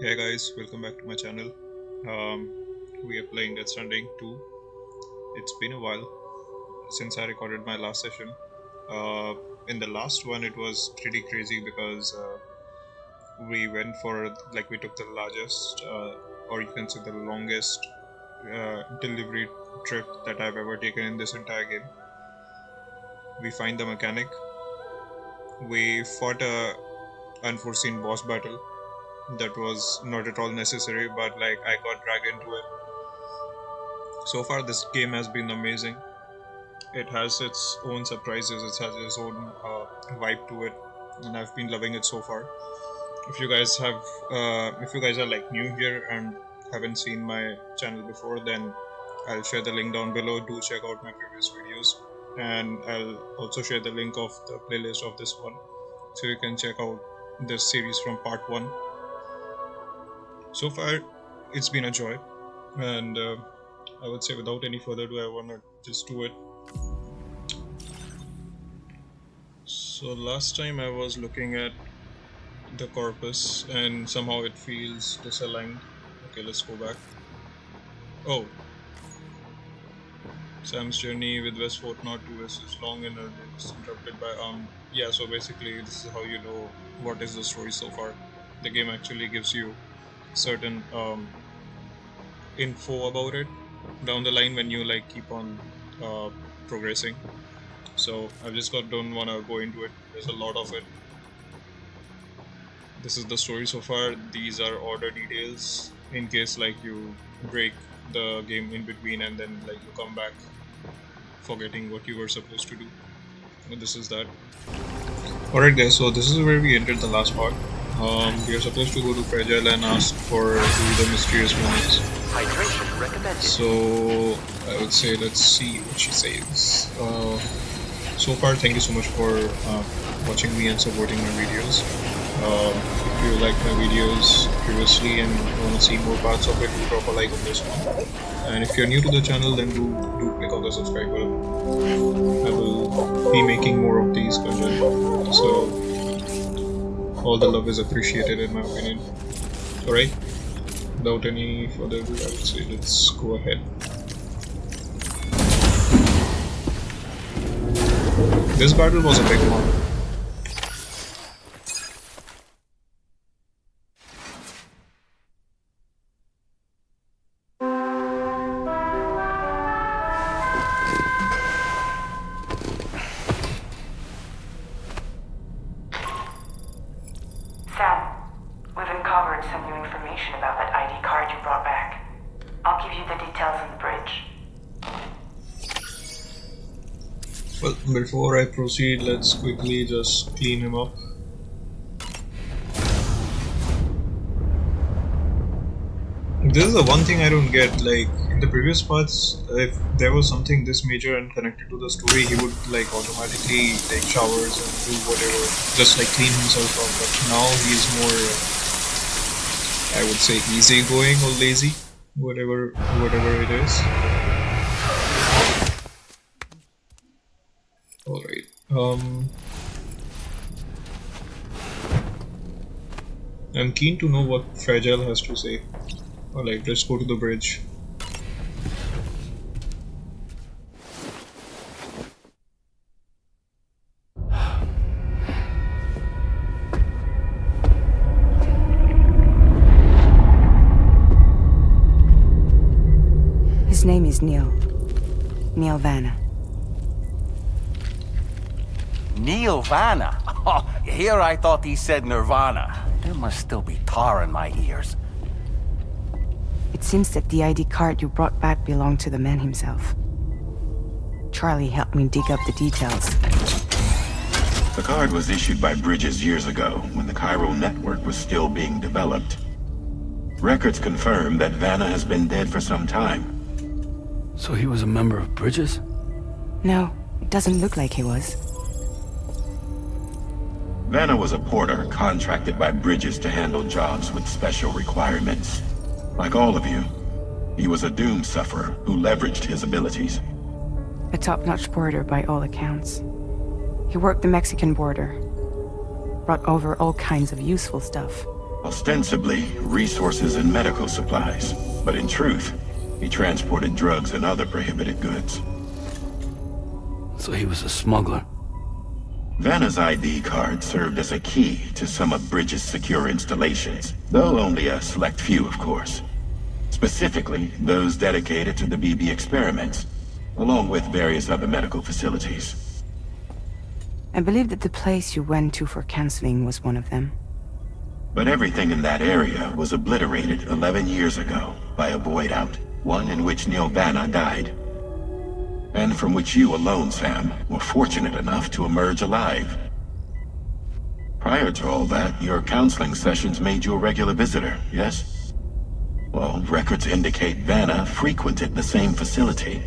Hey guys, welcome back to my channel. Um, we are playing Death Stranding 2. It's been a while since I recorded my last session. In the last one, it was pretty crazy because we went for we took the largest, or you can say the longest delivery trip that I've ever taken in this entire game. We find the mechanic. We fought a unforeseen boss battle that was not at all necessary, but I got dragged into it. So far this game has been amazing. It has its own surprises, it has its own vibe to it, and I've been loving it so far. If you guys are new here and haven't seen my channel before, then I'll share the link down below. Do check out my previous videos, and I'll also share the link of the playlist of this one, so you can check out this series from part 1. So far, it's been a joy, and I would say without any further ado, I wanna just do it. So last time I was looking at the corpus, and somehow it feels disaligned. Okay, let's go back. Oh, Sam's journey with West Fortnot to West is long and it's interrupted by yeah, so basically this is how you know what is the story so far. The game actually gives you certain info about it down the line when you keep on progressing. So don't want to go into it. There's a lot of it. This is the story so far. These are order details in case you break the game in between and then you come back forgetting what you were supposed to do. And this is that. Alright guys, so this is where we entered the last part. We are supposed to go to Fragile and ask for who the mysterious one is. Hydration recommended. So I would say let's see what she says. So far, thank you so much for watching me and supporting my videos. If you like my videos previously and want to see more parts of it, do drop a like on this one. And if you're new to the channel, then do click on the subscribe button. I will be making more of these content, so all the love is appreciated in my opinion. Alright, without any further ado, I would say let's go ahead. This battle was a big one. Sam, we've uncovered some new information about that ID card you brought back. I'll give you the details on the bridge. Well, before I proceed, let's quickly just clean him up. This is the one thing I don't get, in the previous parts, if there was something this major and connected to the story, he would automatically take showers and do whatever, just clean himself up, but now he's more, I would say, easygoing or lazy, whatever it is. Alright, I'm keen to know what Fragile has to say. Alright, let's go to the bridge. His name is Neil Vanna. Neil Vanna? Oh, here I thought he said Nirvana. There must still be tar in my ears. It seems that the ID card you brought back belonged to the man himself. Charlie helped me dig up the details. The card was issued by Bridges years ago, when the chiral network was still being developed. Records confirm that Vanna has been dead for some time. So he was a member of Bridges? No, it doesn't look like he was. Vanna was a porter contracted by Bridges to handle jobs with special requirements. Like all of you, he was a doom sufferer who leveraged his abilities. A top-notch porter by all accounts. He worked the Mexican border, brought over all kinds of useful stuff. Ostensibly, resources and medical supplies. But in truth, he transported drugs and other prohibited goods. So he was a smuggler. Vanna's ID card served as a key to some of Bridges' secure installations, though only a select few, of course. Specifically, those dedicated to the BB experiments, along with various other medical facilities. I believe that the place you went to for counseling was one of them. But everything in that area was obliterated 11 years ago by a void out, one in which Neil Vanna died. And from which you alone, Sam, were fortunate enough to emerge alive. Prior to all that, your counseling sessions made you a regular visitor, yes? Well, records indicate Vanna frequented the same facility.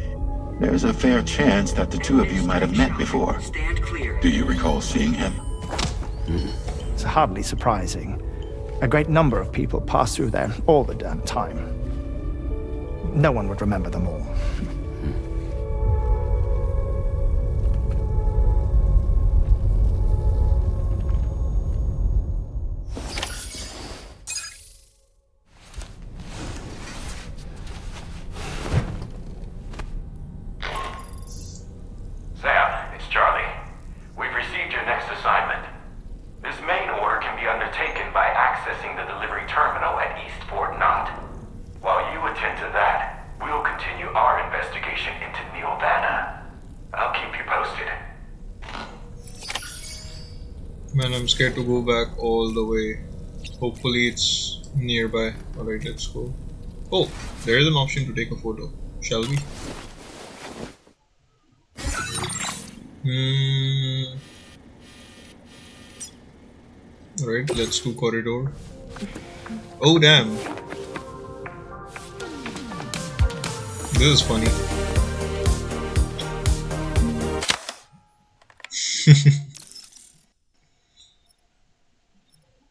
There's a fair chance that the two of you might have met before. Stand clear. Do you recall seeing him? It's hardly surprising. A great number of people pass through there all the damn time. No one would remember them all. Sam, it's Charlie. We've received your next assignment. This main order can be undertaken by accessing the delivery terminal at East Fort Knott. While you attend to that, we'll continue our investigation into Neil Vanna. I'll keep you posted. Man, I'm scared to go back all the way. Hopefully it's nearby. Alright, let's go. Oh, there is an option to take a photo. Shall we? Alright, let's do corridor. Oh damn! This is funny.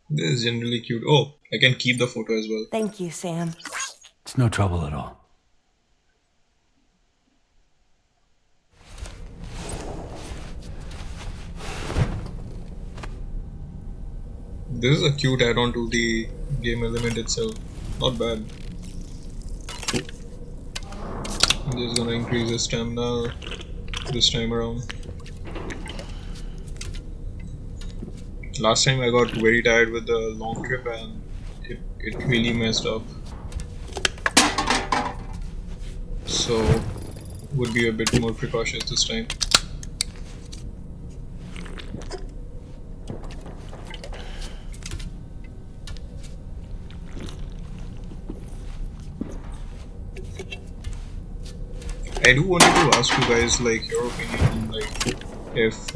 This is generally cute. Oh, I can keep the photo as well. Thank you, Sam. It's no trouble at all. This is a cute add-on to the game element itself. Not bad. I'm just gonna increase the stamina this time around. Last time I got very tired with the long trip and it really messed up. So would be a bit more precautious this time. I do wanted to ask you guys, like, your opinion, like, if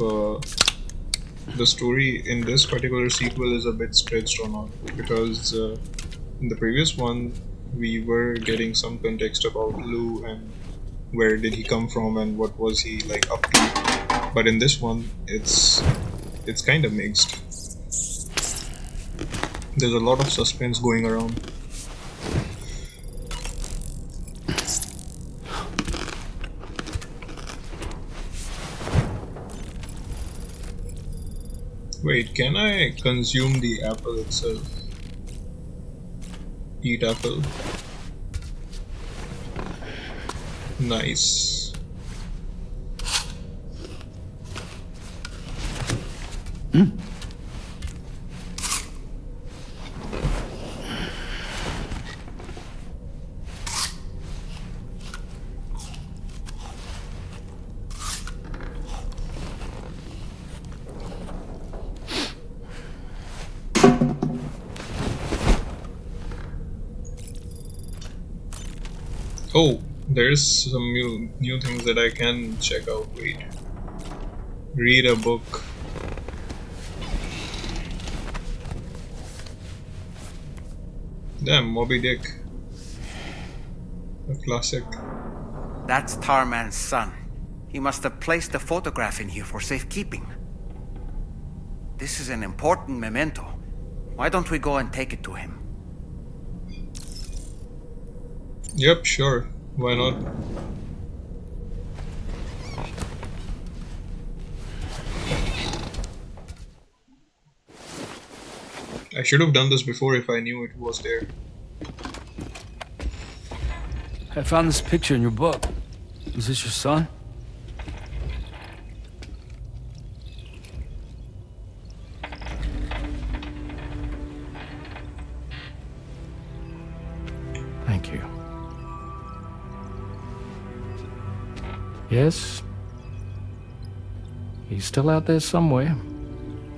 the story in this particular sequel is a bit stretched or not, because in the previous one we were getting some context about Lou and where did he come from and what was he like up to, but in this one it's kind of mixed. There's a lot of suspense going around. Wait, can I consume the apple itself? Eat apple. Nice. Oh, there's some new things that I can check out. Wait. Read a book. Damn, Moby Dick. A classic. That's Tarman's son. He must have placed the photograph in here for safekeeping. This is an important memento. Why don't we go and take it to him? Yep, sure. Why not? I should have done this before if I knew it was there. I found this picture in your book. Is this your son? Thank you. Yes. He's still out there somewhere,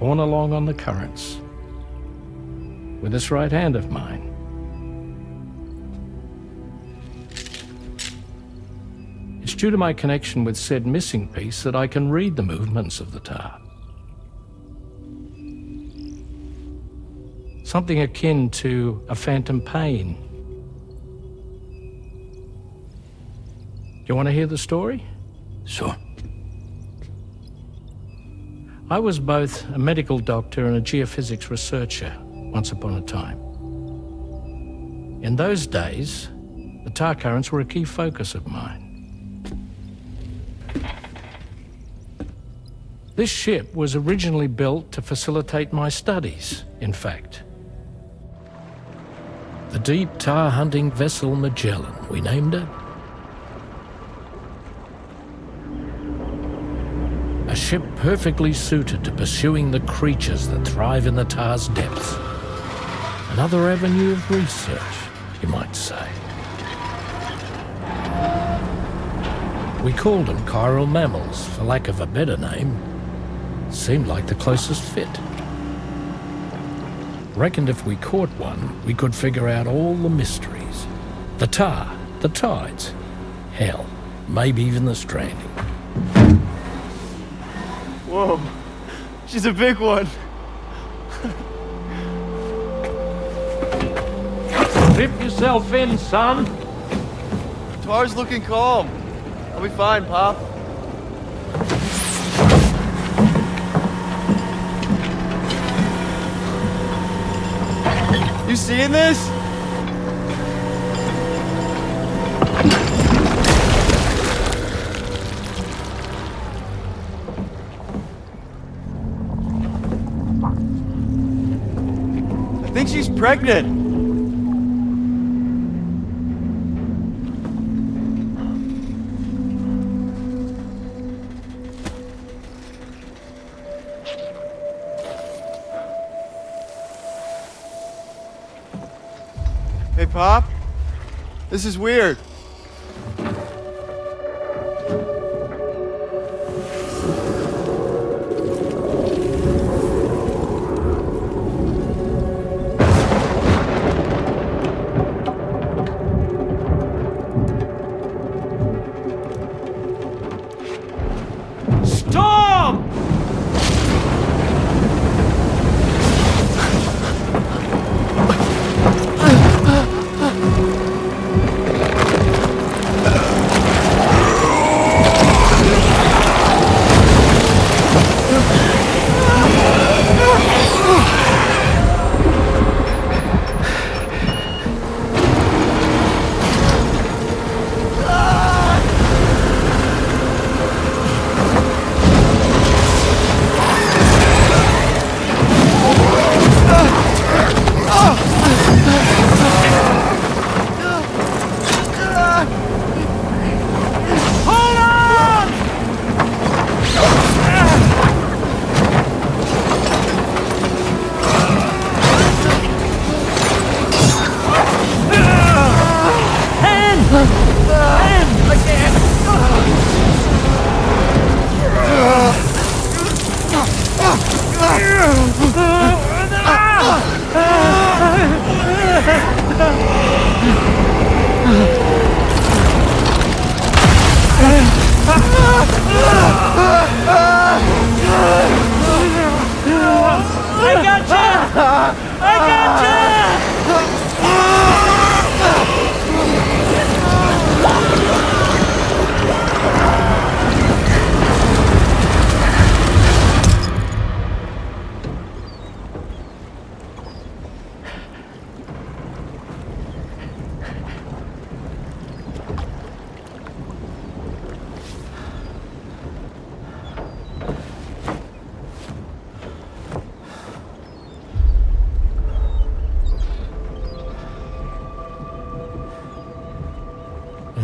borne along on the currents, with this right hand of mine. It's due to my connection with said missing piece that I can read the movements of the tar. Something akin to a phantom pain. You want to hear the story? Sure. I was both a medical doctor and a geophysics researcher once upon a time. In those days, the tar currents were a key focus of mine. This ship was originally built to facilitate my studies, in fact. The deep tar hunting vessel Magellan, we named it. A ship perfectly suited to pursuing the creatures that thrive in the tar's depths. Another avenue of research, you might say. We called them chiral mammals, for lack of a better name. Seemed like the closest fit. Reckoned if we caught one, we could figure out all the mysteries. The tar, the tides, hell, maybe even the stranding. Whoa, she's a big one. Dip yourself in, son. Tar's looking calm. I'll be fine, Pop. You seeing this? I think she's pregnant. Hey, Pop. This is weird. Storm!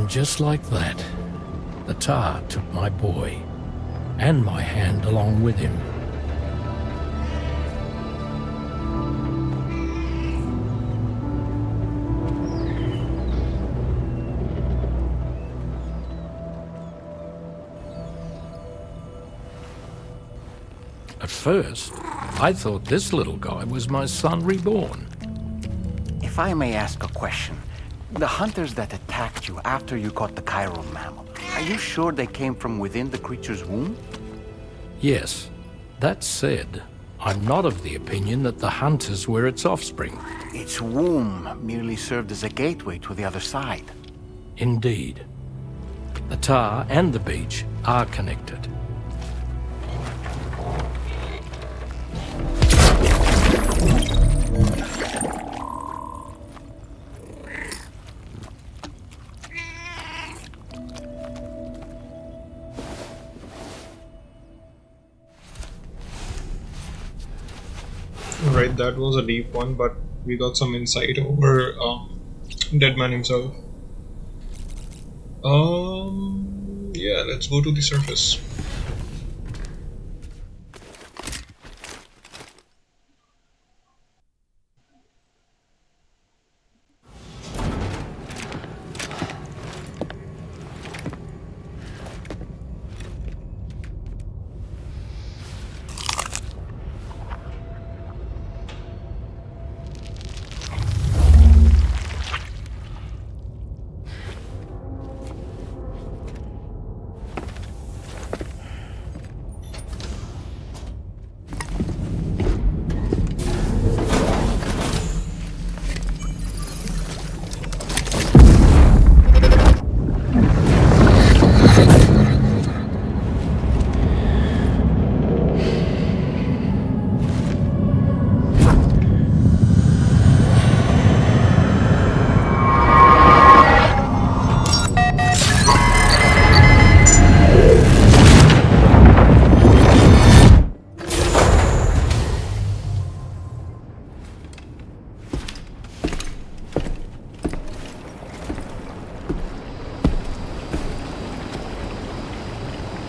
And just like that, the tar took my boy, and my hand along with him. At first, I thought this little guy was my son reborn. If I may ask a question, the hunters that attacked you after you caught the chiral mammal, are you sure they came from within the creature's womb? Yes. That said, I'm not of the opinion that the hunters were its offspring. Its womb merely served as a gateway to the other side. Indeed. The tar and the beach are connected. Right, that was a deep one, but we got some insight over Deadman himself. Yeah, let's go to the surface.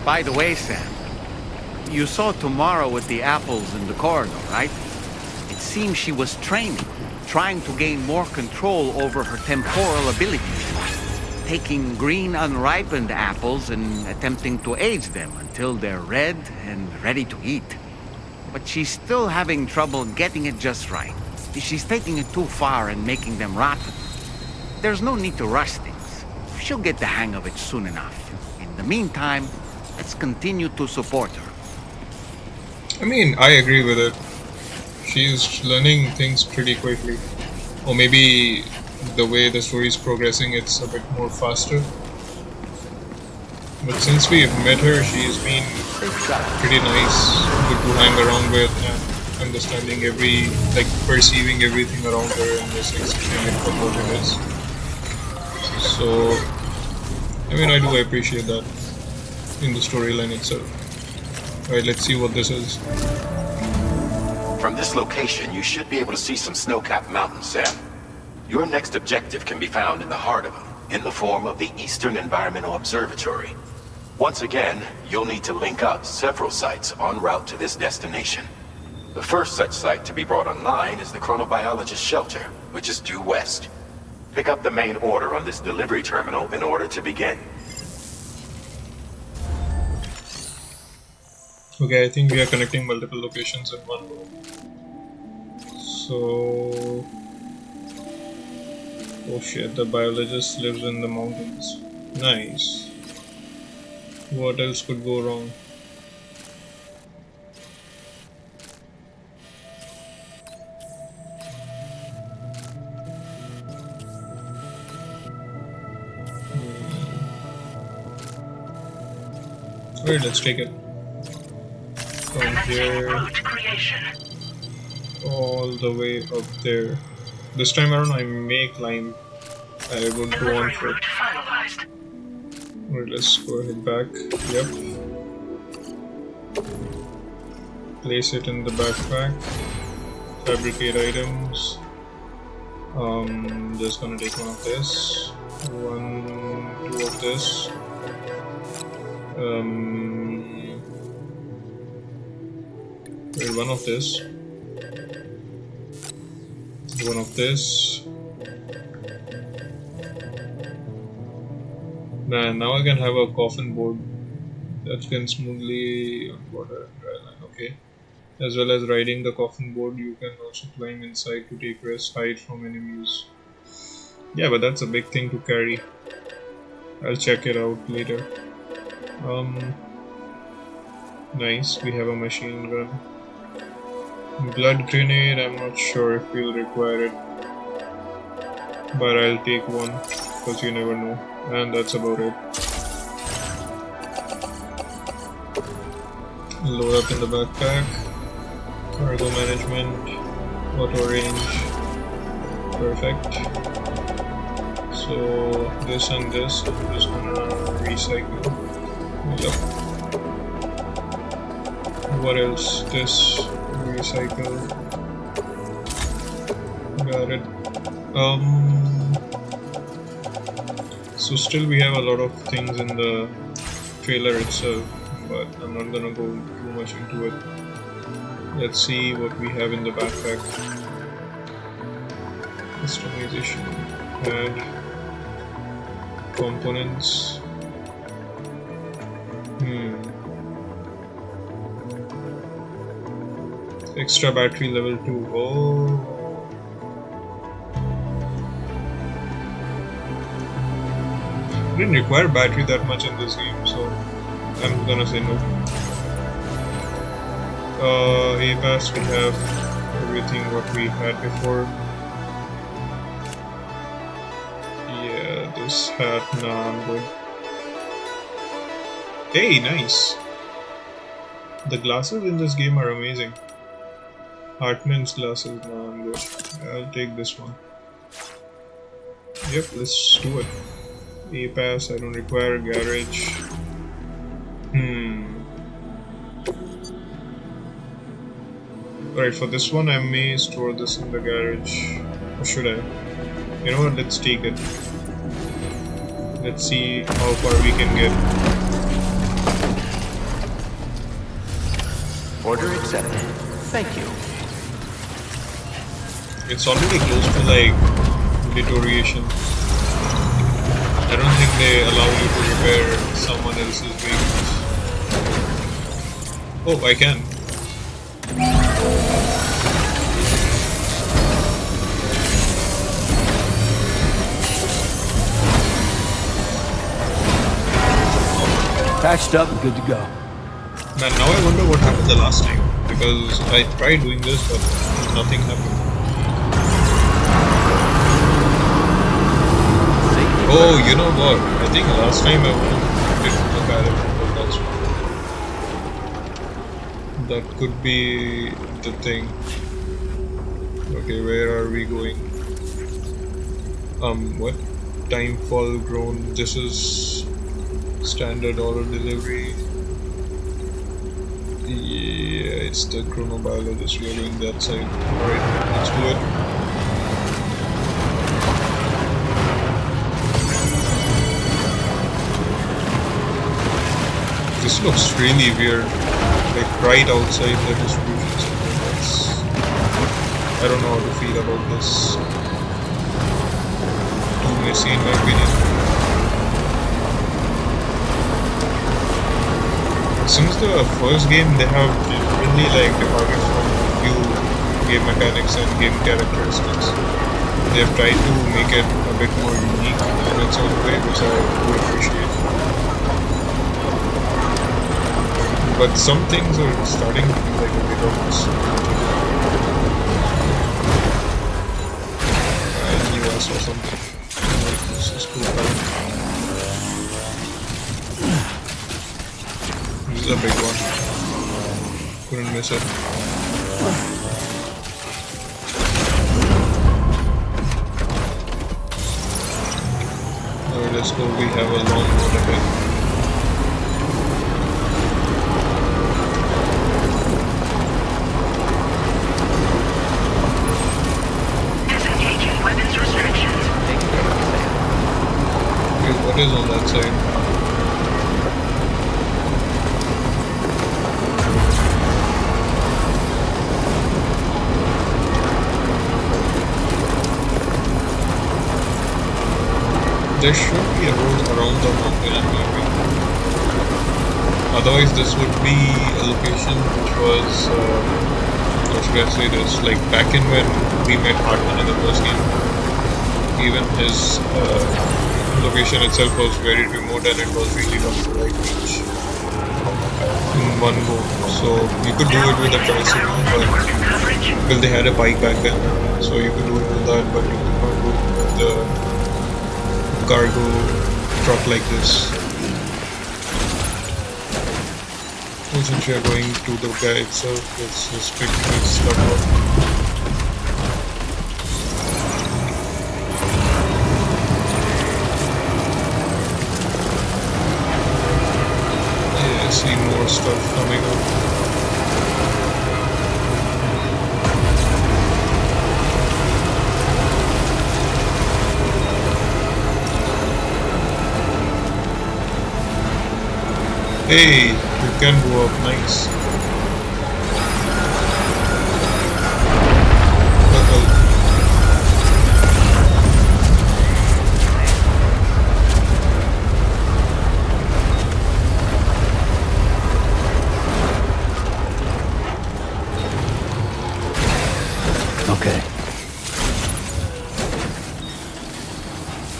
By the way, Sam, you saw Tomorrow with the apples in the corridor, right? It seems she was training, trying to gain more control over her temporal abilities, taking green unripened apples and attempting to age them until they're red and ready to eat. But she's still having trouble getting it just right. She's taking it too far and making them rotten. There's no need to rush things. She'll get the hang of it soon enough. In the meantime, let's continue to support her. I mean, I agree with it. She's learning things pretty quickly. Or maybe the way the story is progressing, it's a bit more faster. But since we've met her, she's been pretty nice, good to hang around with, and understanding perceiving everything around her and just accepting it for what it is. So, I mean, I do appreciate that in the storyline itself. Alright, let's see what this is. From this location, you should be able to see some snow-capped mountains, Sam. Your next objective can be found in the heart of them, in the form of the Eastern Environmental Observatory. Once again, you'll need to link up several sites en route to this destination. The first such site to be brought online is the Chronobiologist Shelter, which is due west. Pick up the main order on this delivery terminal in order to begin. Okay, I think we are connecting multiple locations in one go. So... oh shit, the biologist lives in the mountains. Nice. What else could go wrong? Alright, let's take it. From here all the way up there. This time around I may climb. I would go on foot. Alright, let's go ahead back. Yep. Place it in the backpack. Fabricate items. Just gonna take one of this, two of this. Wait, one of this, one of this. Man, now I can have a coffin board that can smoothly on water and dry land. Okay. As well as riding the coffin board, you can also climb inside to take rest, hide from enemies. Yeah, but that's a big thing to carry. I'll check it out later. Nice, we have a machine gun. Blood grenade, I'm not sure if we'll require it. But I'll take one, because you never know. And that's about it. Load up in the backpack. Cargo management. Auto range. Perfect. So this and this, I'm just gonna recycle. Yep. What else? This, recycle. Got it. So still we have a lot of things in the trailer itself, but I'm not gonna go too much into it. Let's see what we have in the backpack. Customization, add components. Extra battery level 2. Oh. Didn't require battery that much in this game, so I'm gonna say no. APAS, we have everything what we had before. Yeah, this hat, nah, I'm good. Hey, nice! The glasses in this game are amazing. Hartman's glasses, nah, I'm good. I'll take this one. Yep, let's do it. APAS, I don't require garage. Alright, for this one I may store this in the garage. Or should I? You know what, let's take it. Let's see how far we can get. Order accepted. Thank you. It's already close to like deterioration. I don't think they allow you to repair someone else's vehicles. Oh, I can. Patched up and good to go. Man, now I wonder what happened the last time. Because I tried doing this, but nothing happened. Oh, you know what? I think last time I didn't look at it, but that could be the thing. Okay, where are we going? What? Timefall grown. This is standard order delivery. Yeah, it's the chronobiologist. We are doing that side. Alright, let's do it. This looks really weird, like right outside the distribution center. I don't know how to feel about this. Too messy in my opinion. Since the first game, they have really like departed from few game mechanics and game characteristics. They have tried to make it a bit more unique in its own way, which I do appreciate. But some things are starting to be like a bit of this. I knew I saw something. This is cool. This is a big one. Couldn't miss it. Alright, let's go. We have a long road ahead. Disengaging weapon is on that side. There should be a road around the mountain in my way. Otherwise, this would be a location which was, how should I say this, like back in when we met Tarman in the first game. Even his location itself was very remote and it was really tough to like reach in one go. So you could do it with a tricycle, but well, they had a bike back then, so you could do it with that, but you could not do it with the cargo truck like this. And since we are going to the guy itself, let's just pick his stuff up. Yeah, I see more stuff coming up. Hey, you can go up, nice. Okay.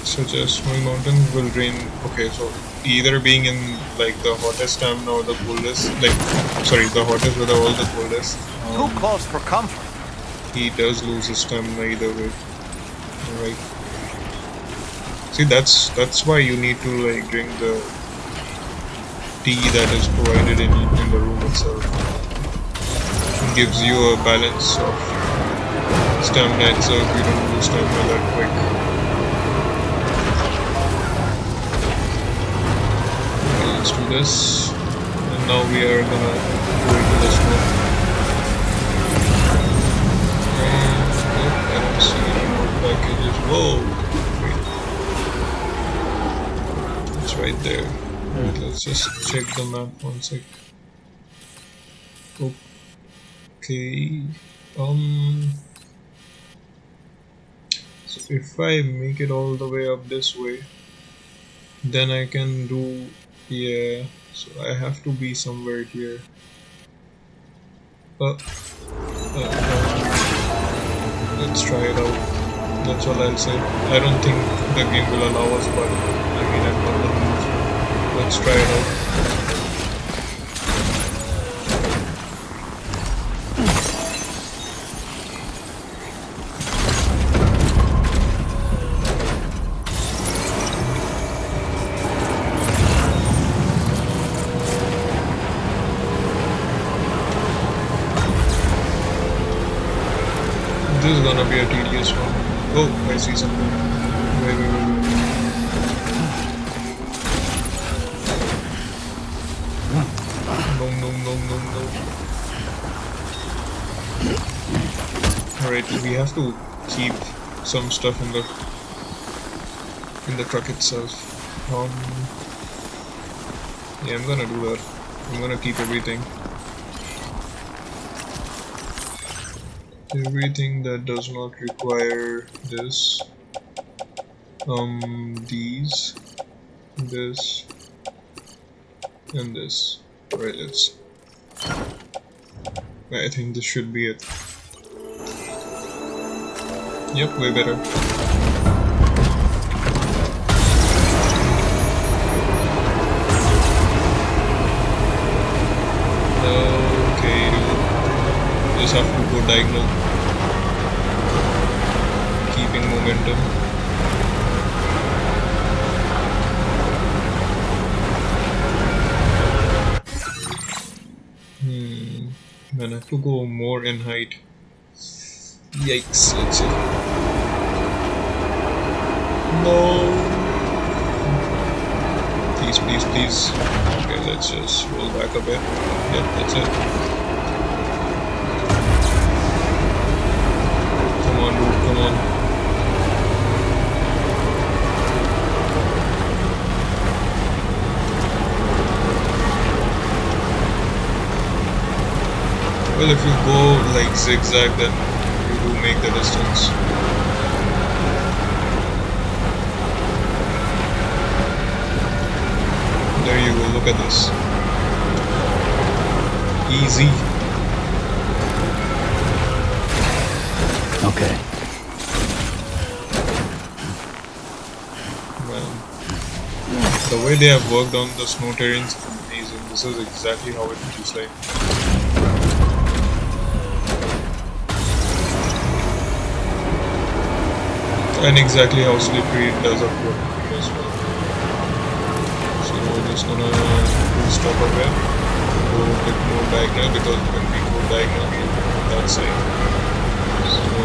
Suggest my mountain will drain. Okay, so either being in like the hottest stamina or the coldest, like sorry, the hottest with all the coldest. Too close for comfort. He does lose his stamina either way. Alright. See, that's why you need to like drink the tea that is provided in the room itself. It gives you a balance of stamina itself. You don't lose stamina that quick. Let's do this, and now we are gonna go into this one. I don't see any more packages. Whoa! Wait. It's right there. Right, let's just check the map 1 sec. Okay. So if I make it all the way up this way, then I can do. Yeah, so I have to be somewhere here. Let's try it out. That's all I'll say. I don't think the game will allow us, but I mean, I'm not gonna lose. Let's try it out. This is gonna be a tedious one. Oh, I see something. Wait. No. Alright, we have to keep some stuff in the truck itself. Yeah, I'm gonna do that. I'm gonna keep everything. Everything that does not require this, these, this, and this. Alright, I think this should be it. Yep, way better. Okay, dude. Just have to go diagonal. Keeping momentum. Man, I have to go more in height. Yikes, let's see. No! Please. Okay, let's just roll back a bit. Yep, that's it. Come on, dude, come on. Well, if you go like zigzag, then you do make the distance. There you go, look at this. Easy. Okay. Well, the way they have worked on the snow terrains is amazing. This is exactly how it feels like. And exactly how slippery it does appear as well. So we're just gonna stop a bit, go a bit more diagonal, because when we go diagonal we go on that side. So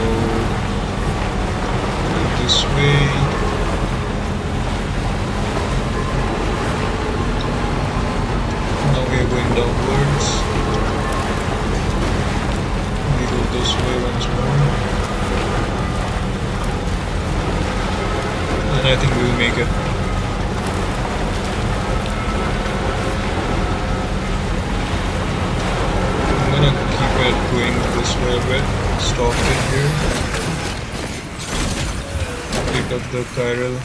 this way. Now we are going downwards. We go this way once more. And I think we will make it. I'm gonna keep it going this way a bit. Stop it here. Pick up the chiral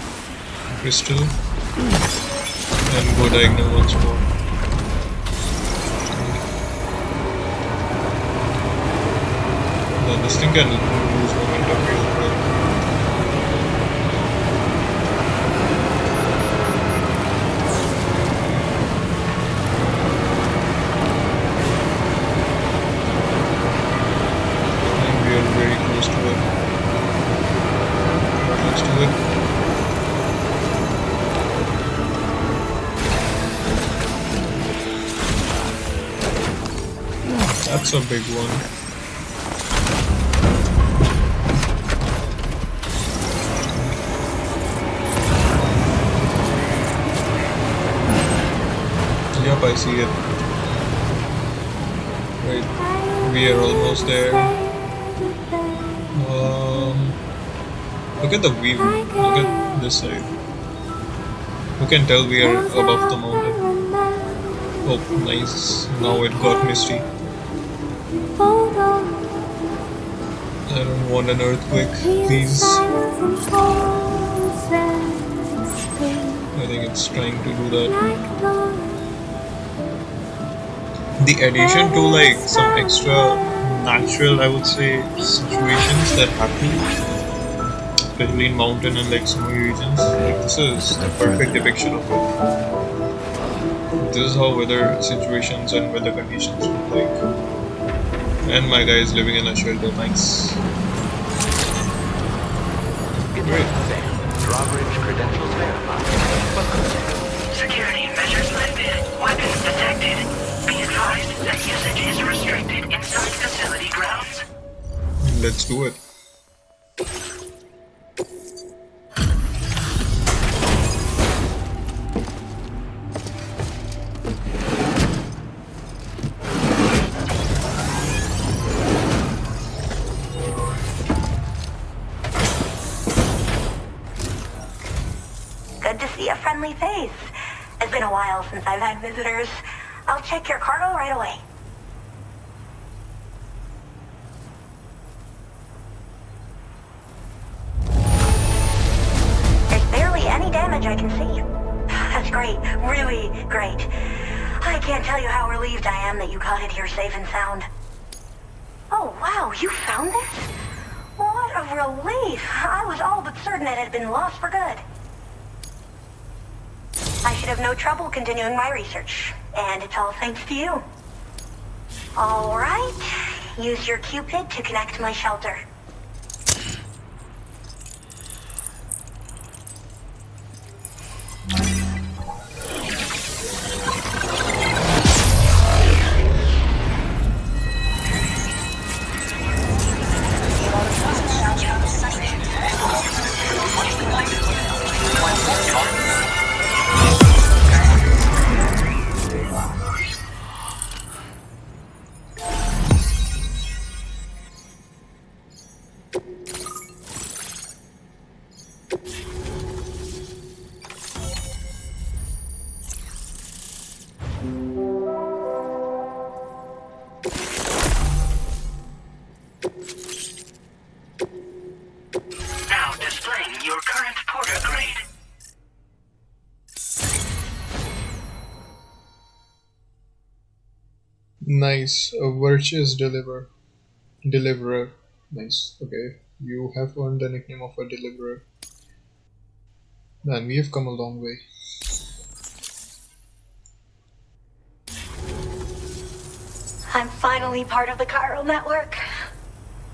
crystal and go diagonal once more. Now this thing can lose momentum real quick. That's a big one. Yep, I see it. Right, we are almost there. Look at the view. Look at this side. You can tell we are above the mountain. Oh, nice. Now it got misty. I don't want an earthquake, please. I think it's trying to do that. The addition to like some extra natural, I would say, situations that happen, especially in mountain and like snowy regions, like this is the perfect depiction of it. This is how weather situations and weather conditions look like. And my guy is living in a shelter, nice. Great. Drawbridge credentials verified. Security measures lifted. Weapons detected. Be advised that usage is restricted inside facility grounds. Let's do it. A friendly face. It's been a while since I've had visitors. I'll check your cargo right away. There's barely any damage I can see. That's great. Really great. I can't tell you how relieved I am that you got it here safe and sound. Oh, wow, you found this? What a relief. I was all but certain it had been lost for good. I should have no trouble continuing my research, and it's all thanks to you. All right, use your Cupid to connect to my shelter. Nice. A virtuous deliverer. Nice. Okay. You have earned the nickname of a deliverer. Man, we have come a long way. I'm finally part of the chiral network.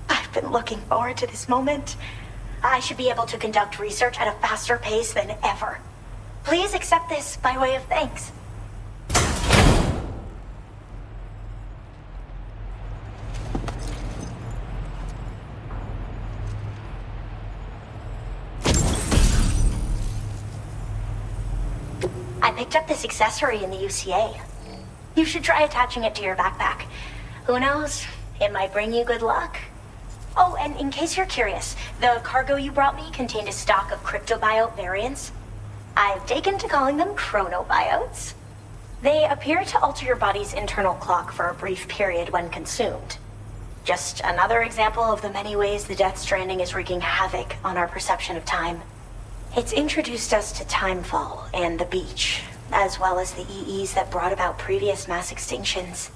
I've been looking forward to this moment. I should be able to conduct research at a faster pace than ever. Please accept this by way of thanks. I picked up this accessory in the UCA. You should try attaching it to your backpack. Who knows? It might bring you good luck. Oh, and in case you're curious, the cargo you brought me contained a stock of cryptobiote variants. I've taken to calling them chronobiotes. They appear to alter your body's internal clock for a brief period when consumed. Just another example of the many ways the Death Stranding is wreaking havoc on our perception of time. It's introduced us to Timefall and the beach, as well as the EEs that brought about previous mass extinctions.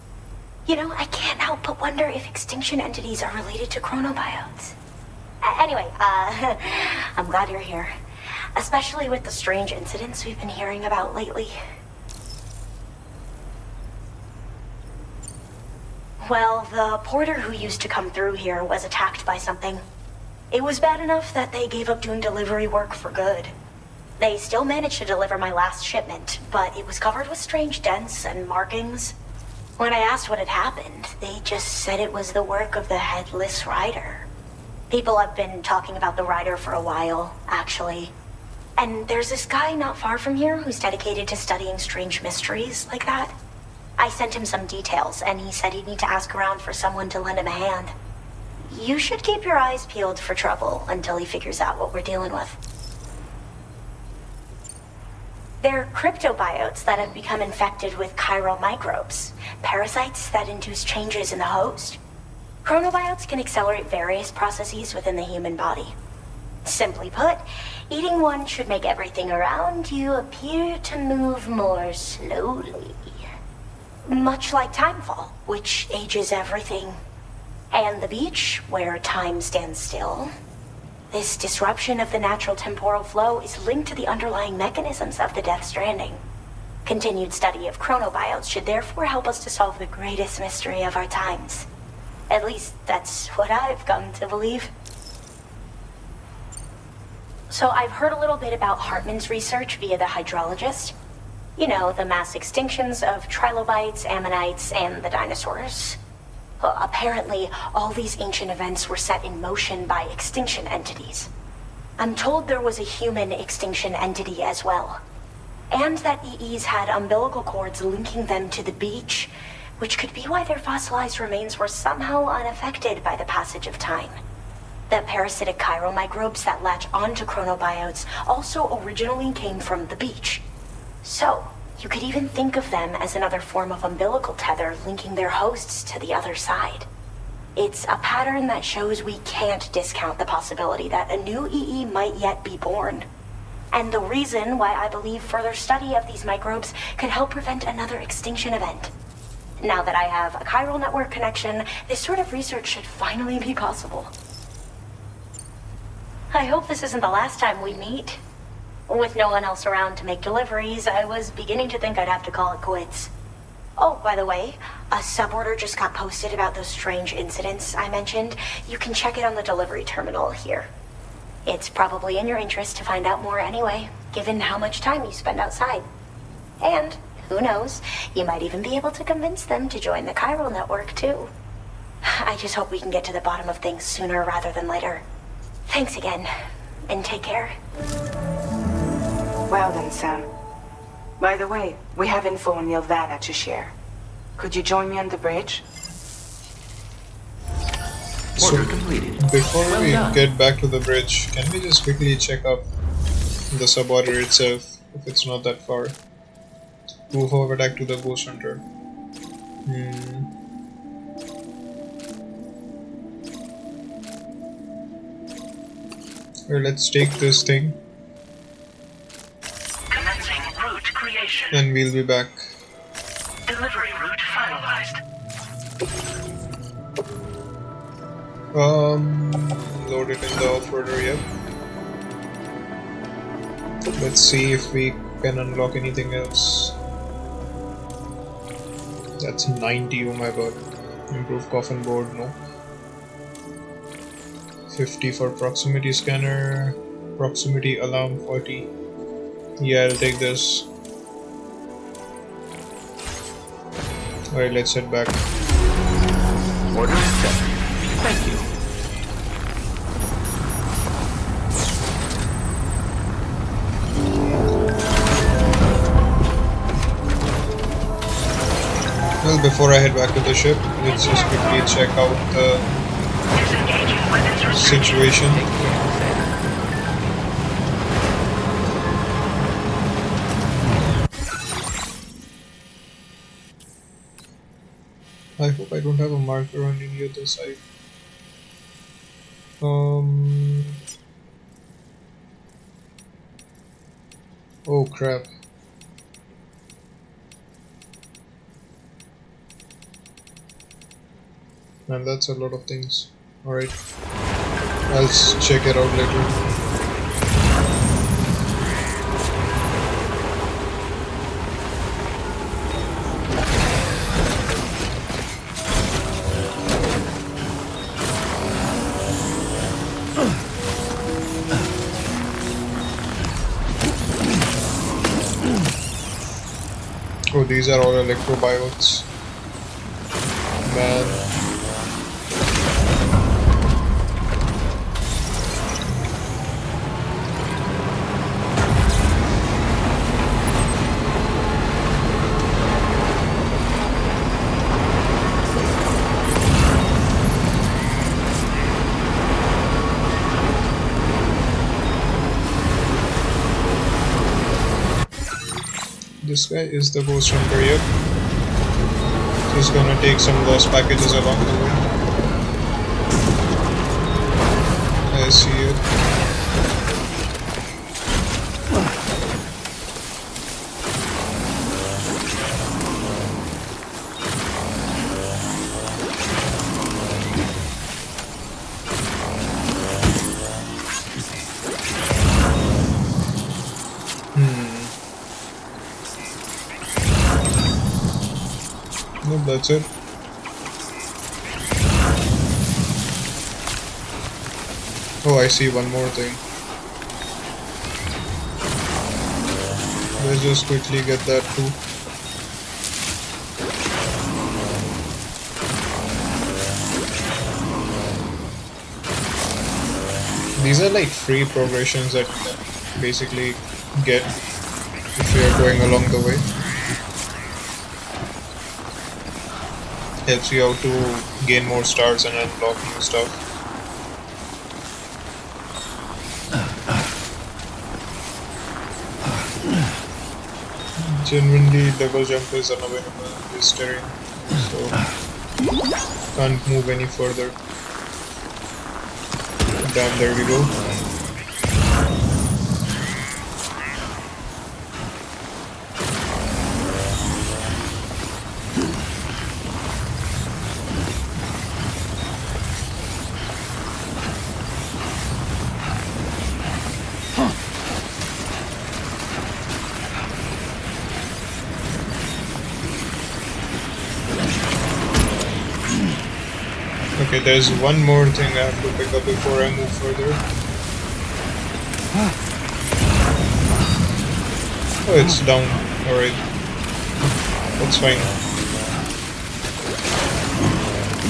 You know, I can't help but wonder if extinction entities are related to chronobiotes. Anyway, I'm glad you're here. Especially with the strange incidents we've been hearing about lately. Well, the porter who used to come through here was attacked by something. It was bad enough that they gave up doing delivery work for good. They still managed to deliver my last shipment, but it was covered with strange dents and markings. When I asked what had happened, they just said it was the work of the Headless Rider. People have been talking about the Rider for a while, actually. And there's this guy not far from here who's dedicated to studying strange mysteries like that. I sent him some details, and he said he'd need to ask around for someone to lend him a hand. You should keep your eyes peeled for trouble until he figures out what we're dealing with. They're cryptobiotes that have become infected with chiral microbes, parasites that induce changes in the host. Chronobiotes can accelerate various processes within the human body. Simply put, eating one should make everything around you appear to move more slowly. Much like Timefall, which ages everything. And the beach, where time stands still. This disruption of the natural temporal flow is linked to the underlying mechanisms of the Death Stranding. Continued study of chronobiotes should therefore help us to solve the greatest mystery of our times. At least, that's what I've come to believe. So I've heard a little bit about Hartman's research via the hydrologist. You know, the mass extinctions of trilobites, ammonites, and the dinosaurs. Well, apparently, all these ancient events were set in motion by extinction entities. I'm told there was a human extinction entity as well. And that EEs had umbilical cords linking them to the beach, which could be why their fossilized remains were somehow unaffected by the passage of time. The parasitic chiral microbes that latch onto chronobiotes also originally came from the beach. So, you could even think of them as another form of umbilical tether linking their hosts to the other side. It's a pattern that shows we can't discount the possibility that a new EE might yet be born. And the reason why I believe further study of these microbes could help prevent another extinction event. Now that I have a chiral network connection, this sort of research should finally be possible. I hope this isn't the last time we meet. With no one else around to make deliveries, I was beginning to think I'd have to call it quits. Oh, by the way, a suborder just got posted about those strange incidents I mentioned. You can check it on the delivery terminal here. It's probably in your interest to find out more anyway, given how much time you spend outside. And, who knows, you might even be able to convince them to join the chiral network too. I just hope we can get to the bottom of things sooner rather than later. Thanks again, and take care. Well then, Sam. By the way, we have info on Nilvana to share. Could you join me on the bridge? So, completed. before Well we done. get back to the bridge, can we just quickly check up the suborder itself, if it's not that far? Proof of attack to the Ghost Hunter. Well, let's take this thing. Commencing route creation. And we'll be back. Delivery route finalized. Load it in the off-roader, yep. Let's see if we can unlock anything else. That's 90, oh my god. Improve coffin board, no. 50 for proximity scanner. Proximity alarm 40. Yeah, I'll take this. Alright, let's head back. Order accepted. Thank you. Well, before I head back to the ship, let's just quickly check out the situation. I hope I don't have a marker on any other side. Oh crap. Man, that's a lot of things. Alright. I'll check it out later. Oh, these are all electrobiotes. Man. This guy is the ghost hunter, yep. He's gonna take some lost packages along the way. I see it. Nope, that's it. Oh, I see one more thing. Let's just quickly get that too. These are like free progressions that you basically get if you're going along the way. Helps you out to gain more stars and unlock new stuff. Genuinely, double jump is unavailable in this terrain, so can't move any further. Damn, there we go. Okay, there's one more thing I have to pick up before I move further. Oh, it's down. Alright. That's fine.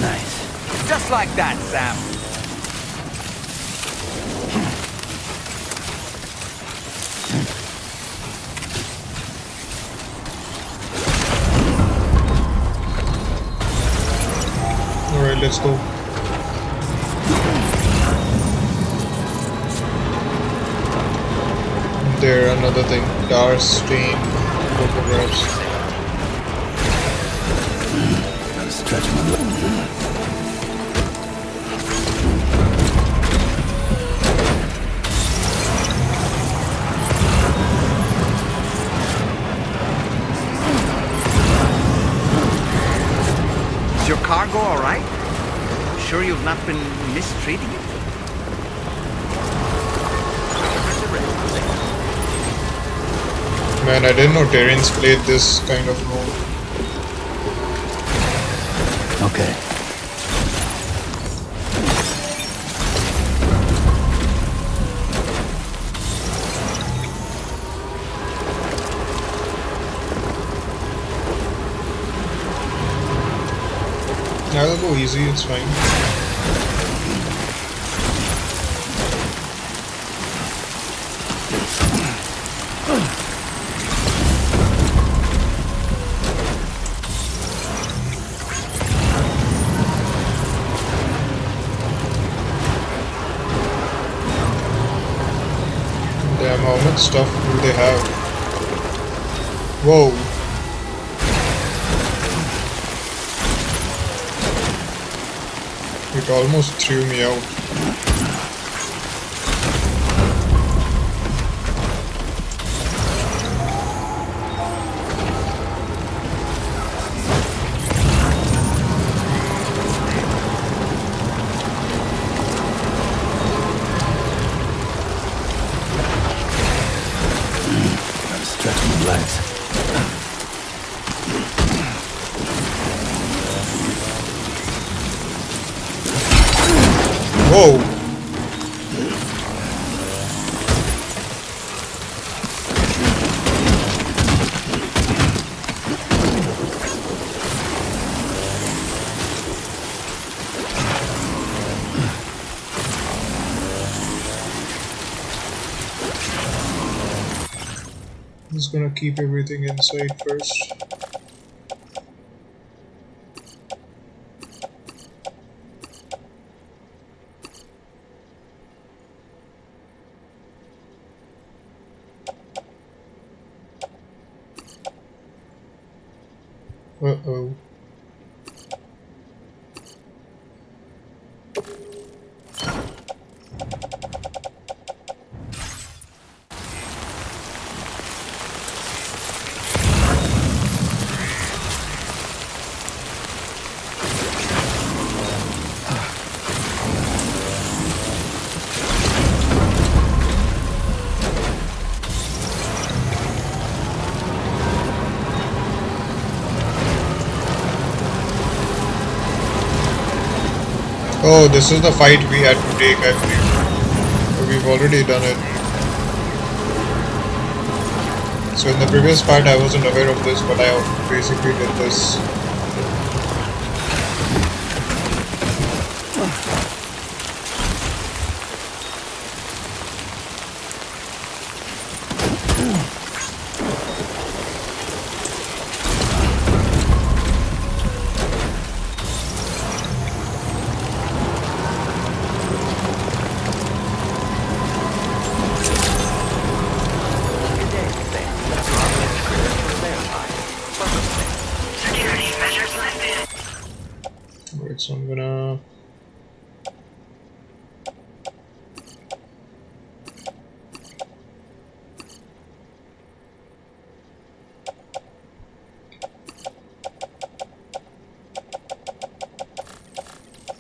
Nice. Just like that, Sam. Alright, let's go. There, another thing. Tar stain photographs. Gotta stretch my leg. Is your car cargo all right? Sure you've not been mistreating it? Man, I didn't know Terrans played this kind of role. Okay. I'll go easy, it's fine. Damn, how much stuff do they have? Whoa. It almost threw me out. Gotta stretch my legs. Whoa! I'm just gonna keep everything inside first. Uh-oh. Oh, this is the fight we had to take, I believe. We've already done it. So in the previous part I wasn't aware of this, but I basically did this. So I'm gonna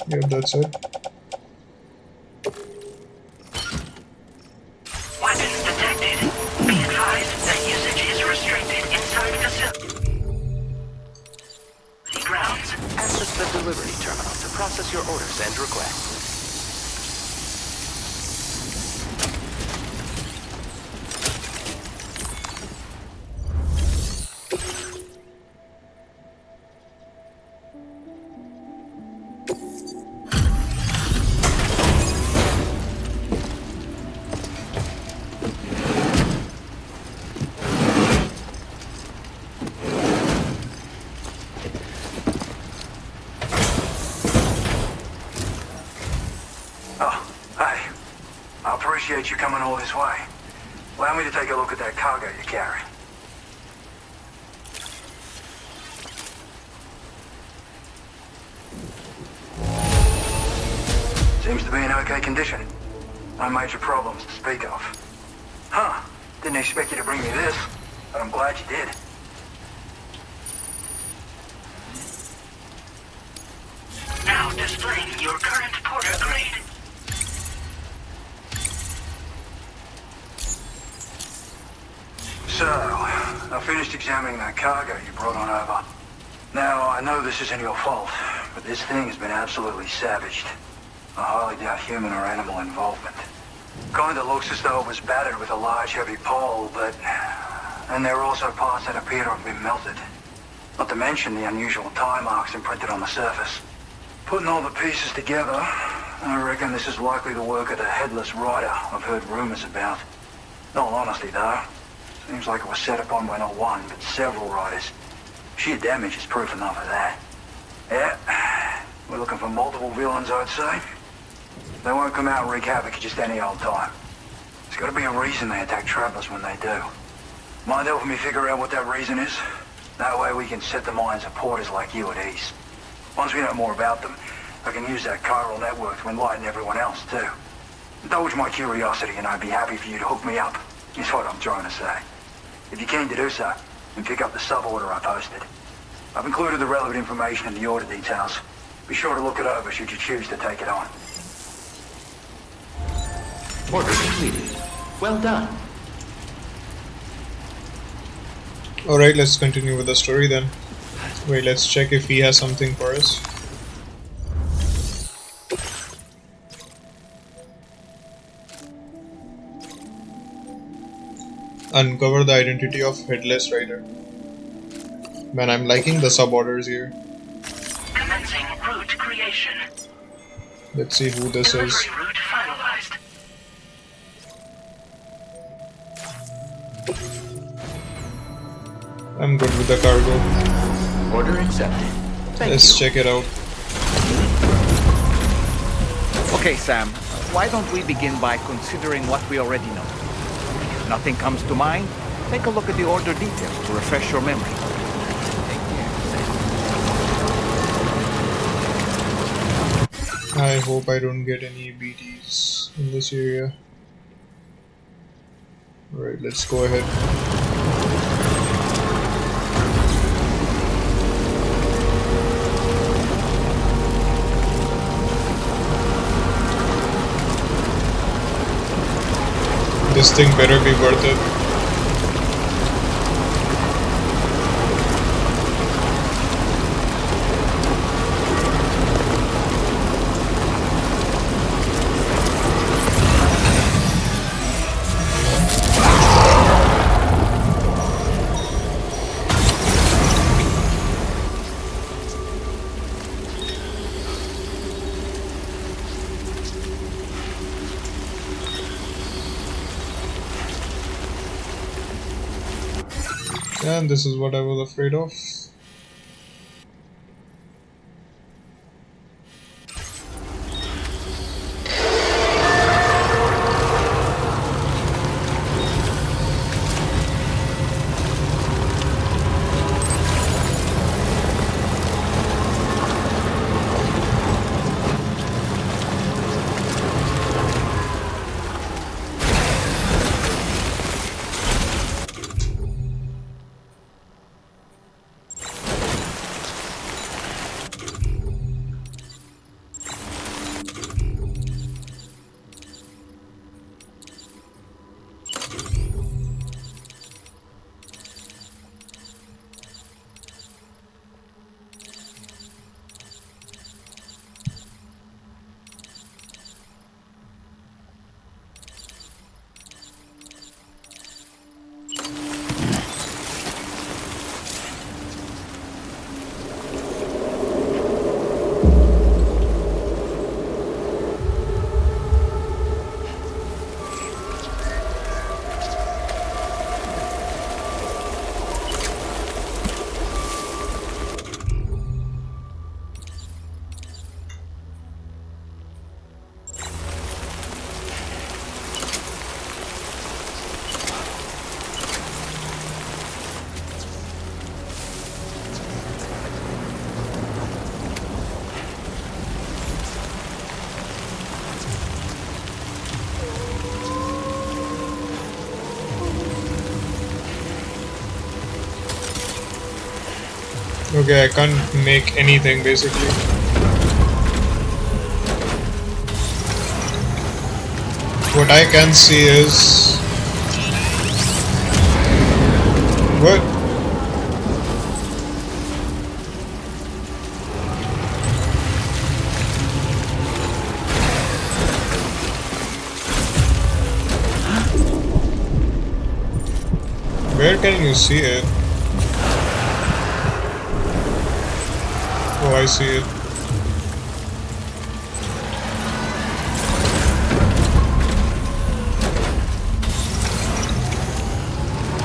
yep, that's it. Weapons detected. Be advised that usage is restricted inside facility. Grounds. Access the delivery terminal to process your orders and requests. Appreciate you coming all this way. Allow me to take a look at that cargo you carry. Seems to be in okay condition. No major problems to speak of. Huh. Didn't expect you to bring me this, but I'm glad you did. Order agreed. So, I finished examining that cargo you brought on over. Now, I know this isn't your fault, but this thing has been absolutely savaged. I highly doubt human or animal involvement. Kinda looks as though it was battered with a large heavy pole, but... And there are also parts that appear to have been melted. Not to mention the unusual tie marks imprinted on the surface. Putting all the pieces together, I reckon this is likely the work of the Headless Rider I've heard rumors about. In all honesty, though, seems like it was set upon by not one, but several riders. Sheer damage is proof enough of that. Yeah, we're looking for multiple villains, I'd say. They won't come out and wreak havoc at just any old time. There's gotta be a reason they attack travelers when they do. Mind helping me figure out what that reason is? That way we can set the minds of porters like you at ease. Once we know more about them, I can use that chiral network to enlighten everyone else, too. Indulge my curiosity and I'd be happy for you to hook me up, is what I'm trying to say. If you're keen to do so, then pick up the sub-order I posted. I've included the relevant information in the order details. Be sure to look it over should you choose to take it on. Order completed. Well done. Alright, let's continue with the story then. Wait, let's check if he has something for us. Uncover the identity of Headless Rider. Man, I'm liking the sub-orders here. Commencing route creation. Let's see who this is. Delivery route finalized. I'm good with the cargo. Order accepted. Let's check it out. Okay, Sam, why don't we begin by considering what we already know? If nothing comes to mind, take a look at the order details to refresh your memory. I hope I don't get any BTs in this area. Alright, let's go ahead. This thing better be worth it. And this is what I was afraid of. Okay, I can't make anything basically. What I can see is... What? Where can you see it? Oh, I see it.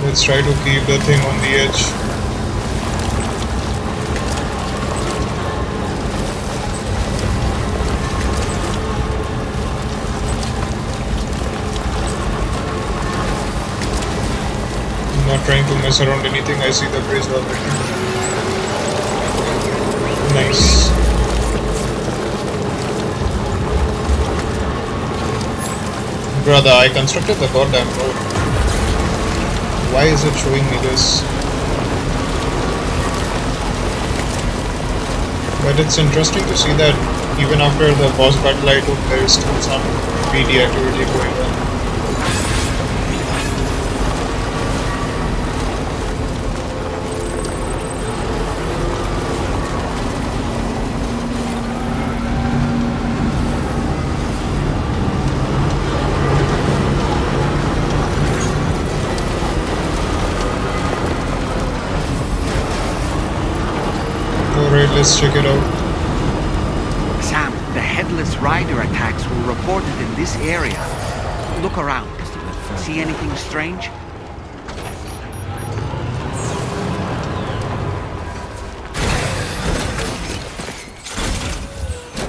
Let's try to keep the thing on the edge. I'm not trying to mess around anything. I see the bridge already. Nice. Brother, I constructed the goddamn road. Why is it showing me this? But it's interesting to see that even after the boss battle I took, there is still some PD activity going on. Alright, let's check it out. Sam, the Headless Rider attacks were reported in this area. Look around. See anything strange?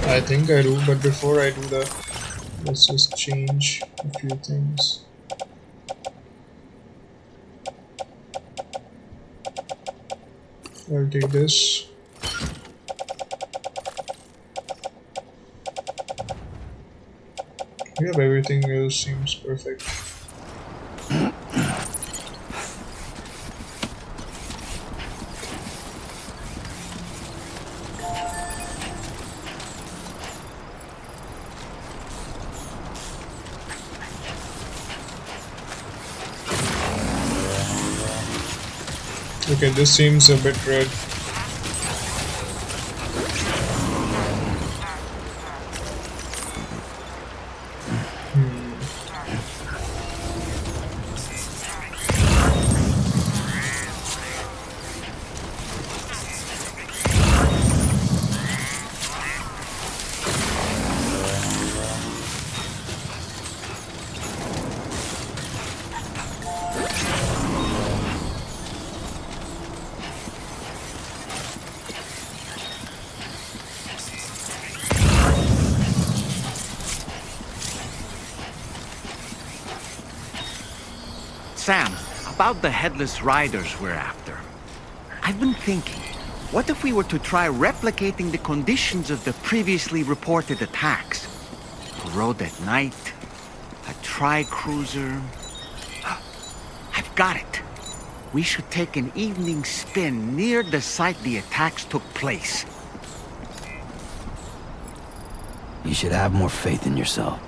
I think I do, but before I do that, let's just change a few things. I'll take this. Yep, everything else seems perfect. Okay, this seems a bit red. Sam, about the Headless Riders we're after. I've been thinking, what if we were to try replicating the conditions of the previously reported attacks? A road at night, a tri-cruiser... I've got it. We should take an evening spin near the site the attacks took place. You should have more faith in yourself.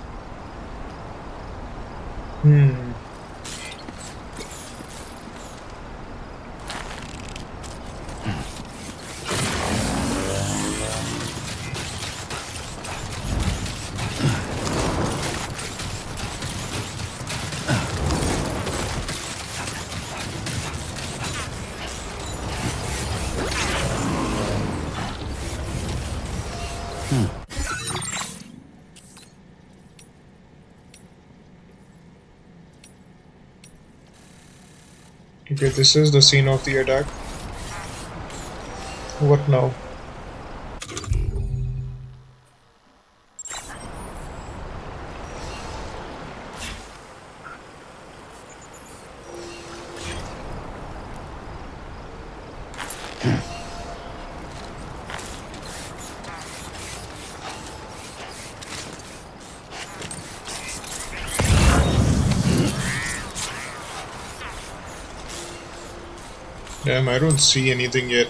Okay, this is the scene of the attack. What now? Damn, I don't see anything yet.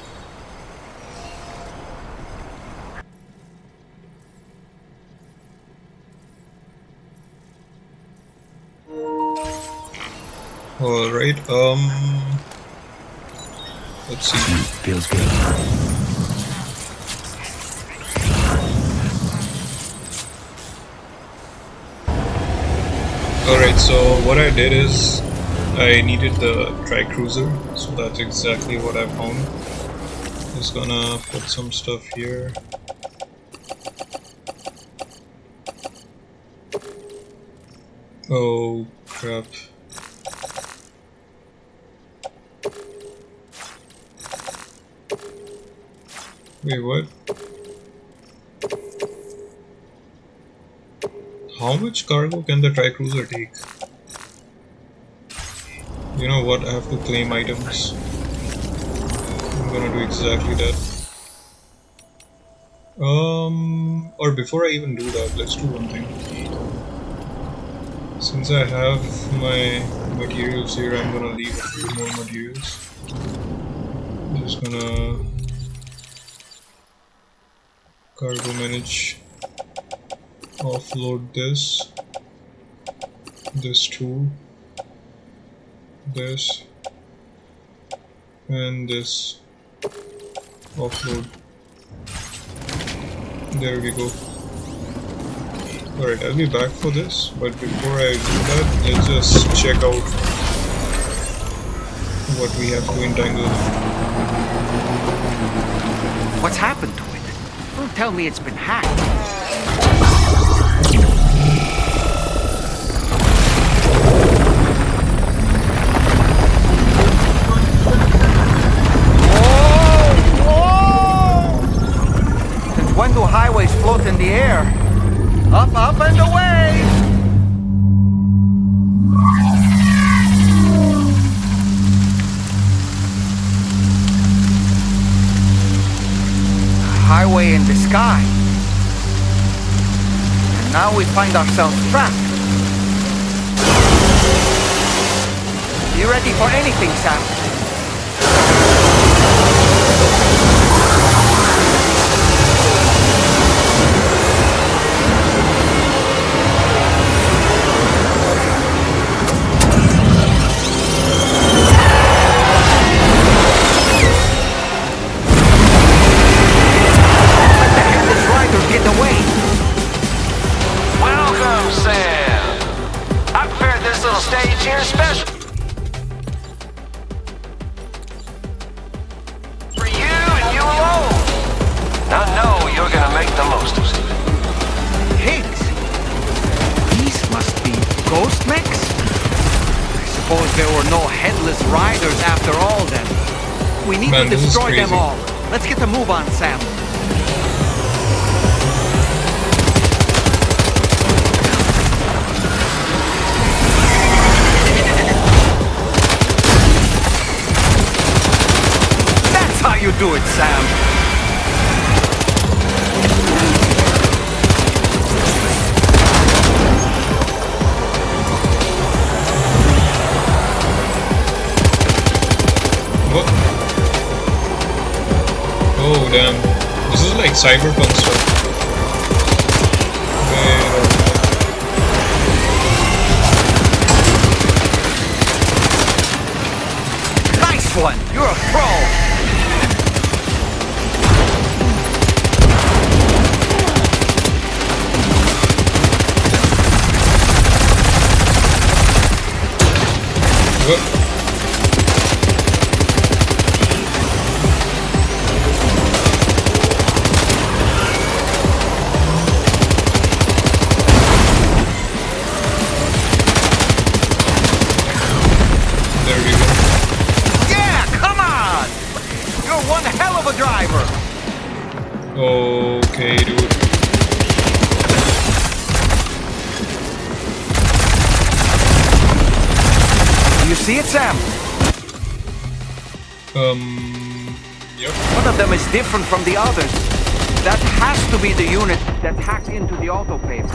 Alright, let's see. Feels good. Alright, so what I did is I needed the tri-cruiser, so that's exactly what I found. Just gonna put some stuff here. Oh crap. Wait, what? How much cargo can the tri-cruiser take? You know what, I have to claim items. I'm gonna do exactly that. Or before I even do that, let's do one thing. Since I have my materials here, I'm gonna leave a few more materials. I'm just gonna cargo manage, offload this tool, this, and this, offload. There we go. Alright, I'll be back for this, but before I do that, let's just check out what we have to entangle. What's happened to it? Don't tell me it's been hacked. Whoa! Since when do highways float in the air? Up, up, and away! Highway in the sky. And now we find ourselves trapped. You ready for anything, Sam? Higgs? These must be ghost mechs? I suppose there were no headless riders after all then. We need to destroy them all. Let's get a move on, Sam. That's how you do it, Sam. Oh damn, this is like cyberpunk stuff. Nice one! You're a pro! What? Okay, dude. You see it, Sam? Yep. One of them is different from the others. That has to be the unit that hacked into the autopave.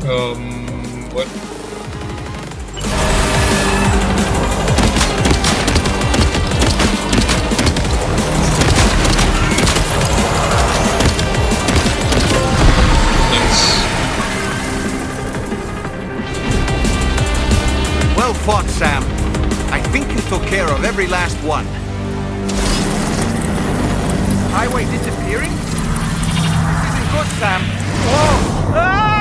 What? Well fought, Sam. I think you took care of every last one. Highway disappearing? This isn't good, Sam. Whoa! Ah!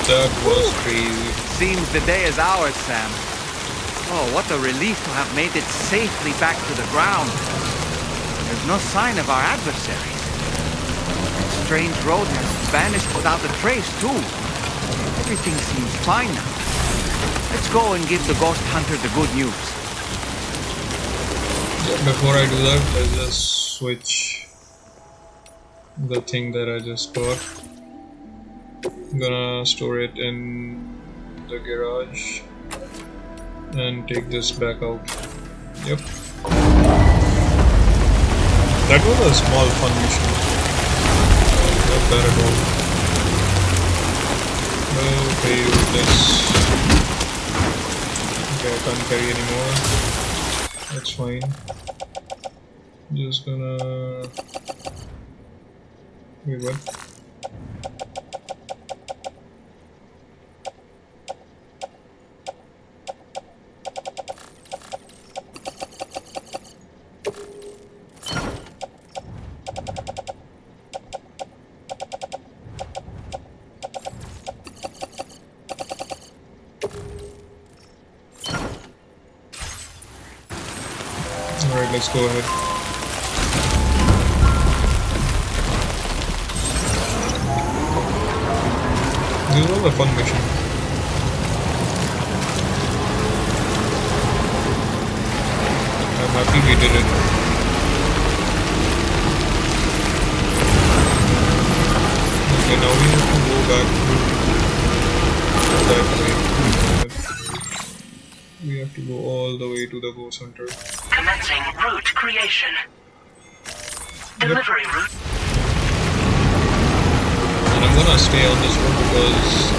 That was crazy. Seems the day is ours, Sam. Oh, what a relief to have made it safely back to the ground. There's no sign of our adversaries. That strange road has vanished without a trace, too. Everything seems fine now. Let's go and give the ghost hunter the good news. Yeah, before I do that, I'll just switch the thing that I just got. I'm gonna store it in the garage and take this back out. Yep. That was a small fun mission. Not bad at all. Okay, this. Okay, I can't carry anymore. That's fine. Just gonna. Wait, what? Alright, let's go ahead. This was a fun mission. I'm happy we did it. Okay, now we have to go back that way. We have to go all the way to the ghost hunter. Commencing route creation. Delivery route. And I'm gonna stay on this road because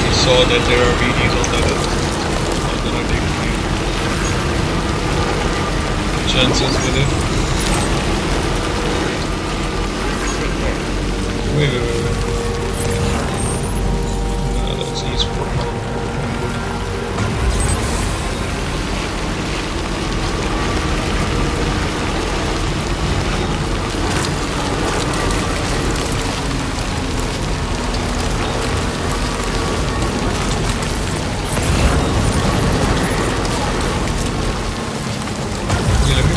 we saw that there are BDs on that other. I'm gonna take my chances with it. Wait. Nah, that's eastport now.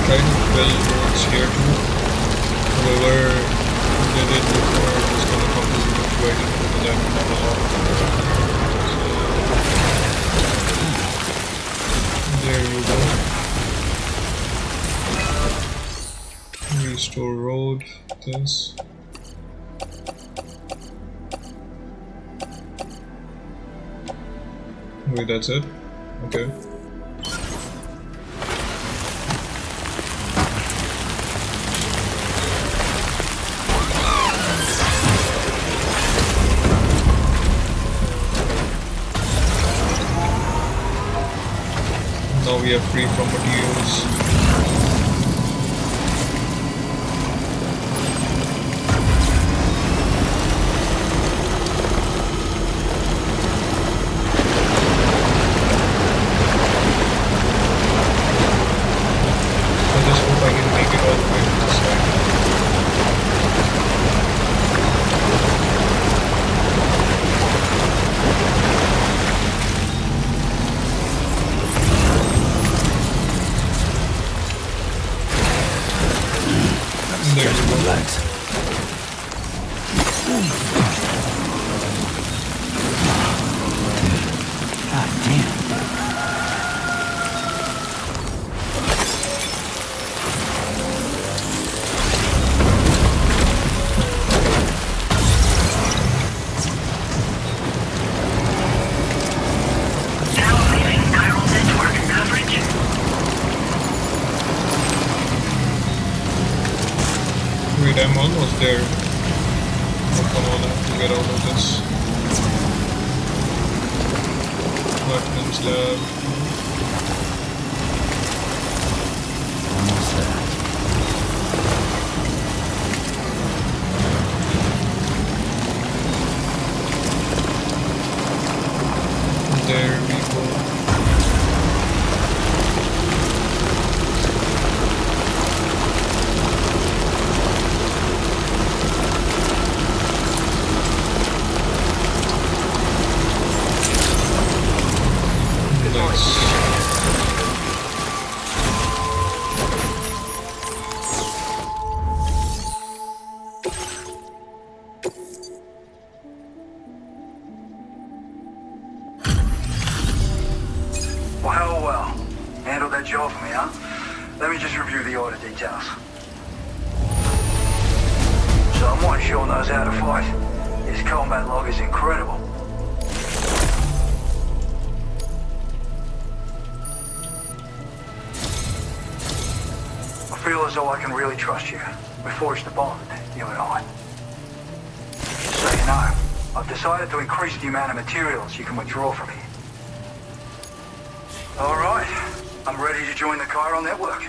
Try to build roads here too. Whoever did it before is gonna come to the right into that a lot. So, there you go. Restore road. This. Wait, that's it? Okay. Now we are free from materials. I just hope I can make it all the way to the side. Wait, I'm almost there. Oh, come on, I have to get out of this. Workman's lab. Almost there. There we go. Well. Handled that job for me, huh? Let me just review the order details. Someone sure knows how to fight. His combat log is incredible. I feel as though I can really trust you. We forged a bond, you and I. So you know, I've decided to increase the amount of materials you can withdraw from me. All right, I'm ready to join the chiral network.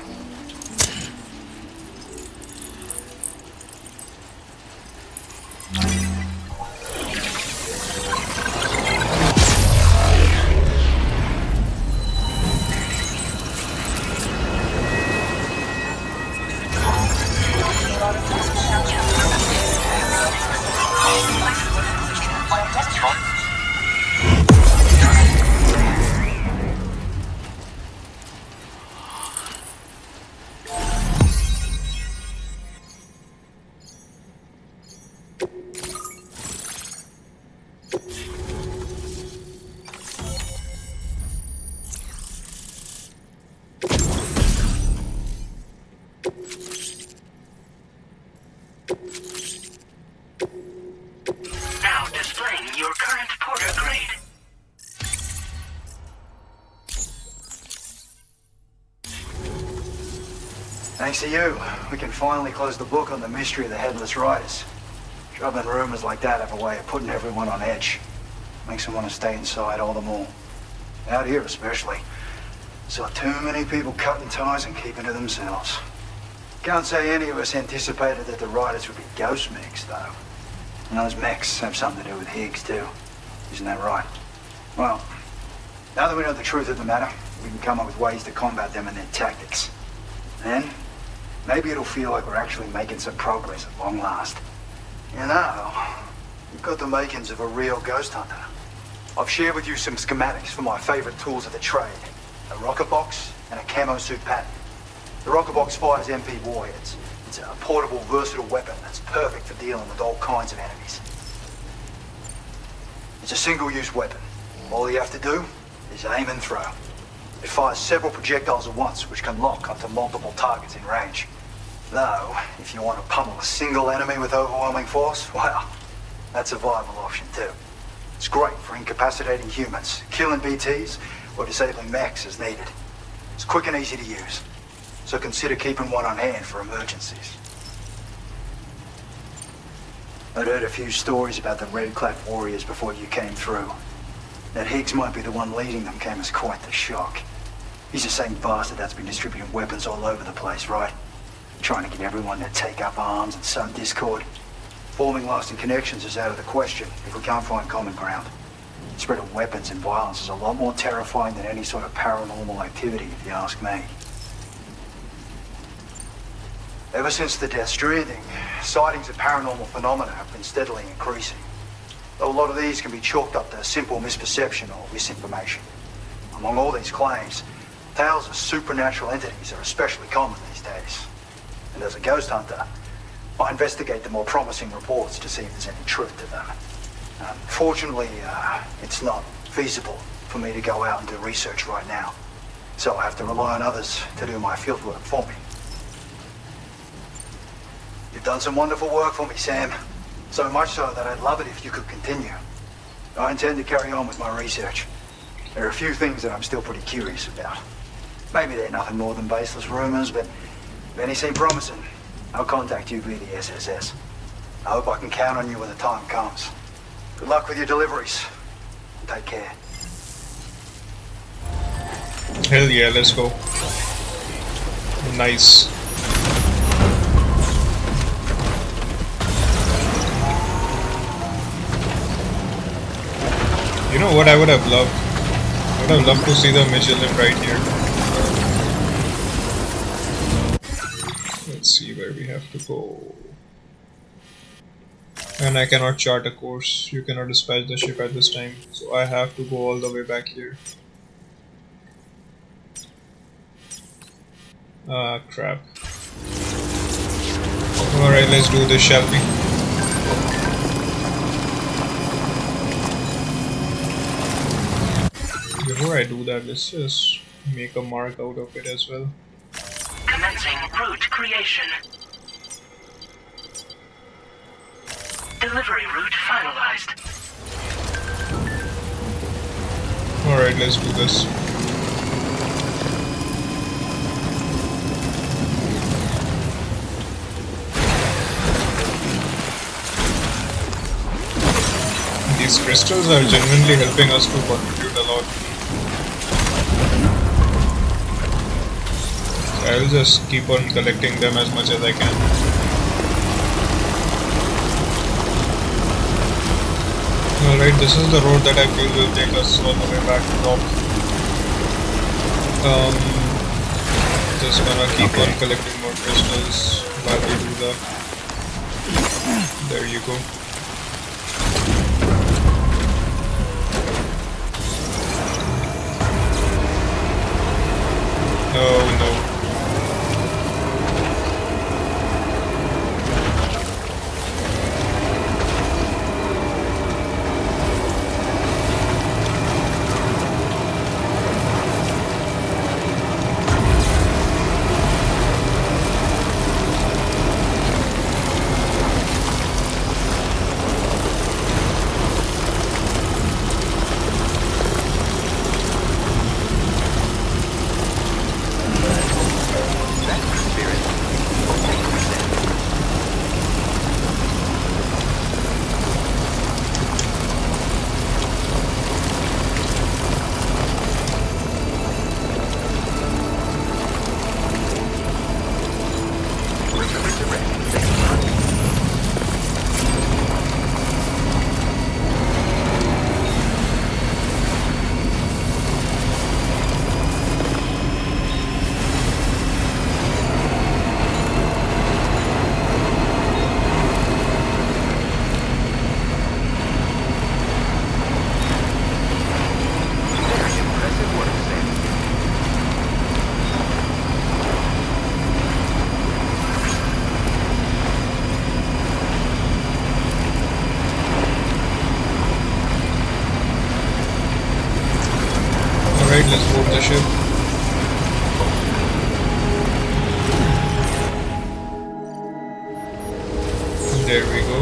Now displaying your current porter grade. Thanks to you, we can finally close the book on the mystery of the Headless Riders. Troubling rumors like that have a way of putting everyone on edge. Makes them want to stay inside all the more. Out here especially. Saw too many people cutting ties and keeping to themselves. Can't say any of us anticipated that the Riders would be ghost mechs, though. And those mechs have something to do with Higgs, too. Isn't that right? Well, now that we know the truth of the matter, we can come up with ways to combat them and their tactics. Then, maybe it'll feel like we're actually making some progress at long last. You know, you've got the makings of a real ghost hunter. I've shared with you some schematics for my favorite tools of the trade. A rocket box and a camo suit pattern. The rocket box fires MP warheads. It's a portable, versatile weapon that's perfect for dealing with all kinds of enemies. It's a single-use weapon. All you have to do is aim and throw. It fires several projectiles at once, which can lock onto multiple targets in range. Though, if you want to pummel a single enemy with overwhelming force, well, that's a viable option too. It's great for incapacitating humans, killing BTs, or disabling mechs as needed. It's quick and easy to use, so consider keeping one on hand for emergencies. I'd heard a few stories about the red-clad warriors before you came through. That Higgs might be the one leading them came as quite the shock. He's the same bastard that's been distributing weapons all over the place, right? Trying to get everyone to take up arms and sow discord. Forming lasting connections is out of the question if we can't find common ground. The spread of weapons and violence is a lot more terrifying than any sort of paranormal activity, if you ask me. Ever since the Death Stranding, sightings of paranormal phenomena have been steadily increasing. Though a lot of these can be chalked up to simple misperception or misinformation. Among all these claims, tales of supernatural entities are especially common these days. And as a ghost hunter, I investigate the more promising reports to see if there's any truth to them. Fortunately, it's not feasible for me to go out and do research right now. So I have to rely on others to do my fieldwork for me. You've done some wonderful work for me, Sam. So much so that I'd love it if you could continue. I intend to carry on with my research. There are a few things that I'm still pretty curious about. Maybe they're nothing more than baseless rumors, but many seem promising. I'll contact you via the SSS. I hope I can count on you when the time comes. Good luck with your deliveries. Take care. Hell yeah, let's go. Nice. You know what I would have loved? I would have loved to see the Michelin right here. Let's see where we have to go. And I cannot chart a course. You cannot dispatch the ship at this time. So I have to go all the way back here. Ah, crap. Alright, let's do this, shall we? Before I do that, let's just make a mark out of it as well. Commencing route creation. Delivery route finalized. Alright, let's do this. These crystals are genuinely helping us to contribute a lot. So I will just keep on collecting them as much as I can. Alright, this is the road that I feel will take us all the way back to top. Just gonna keep on collecting more crystals while we do that. There you go. Oh no. Alright, let's board the ship. There we go.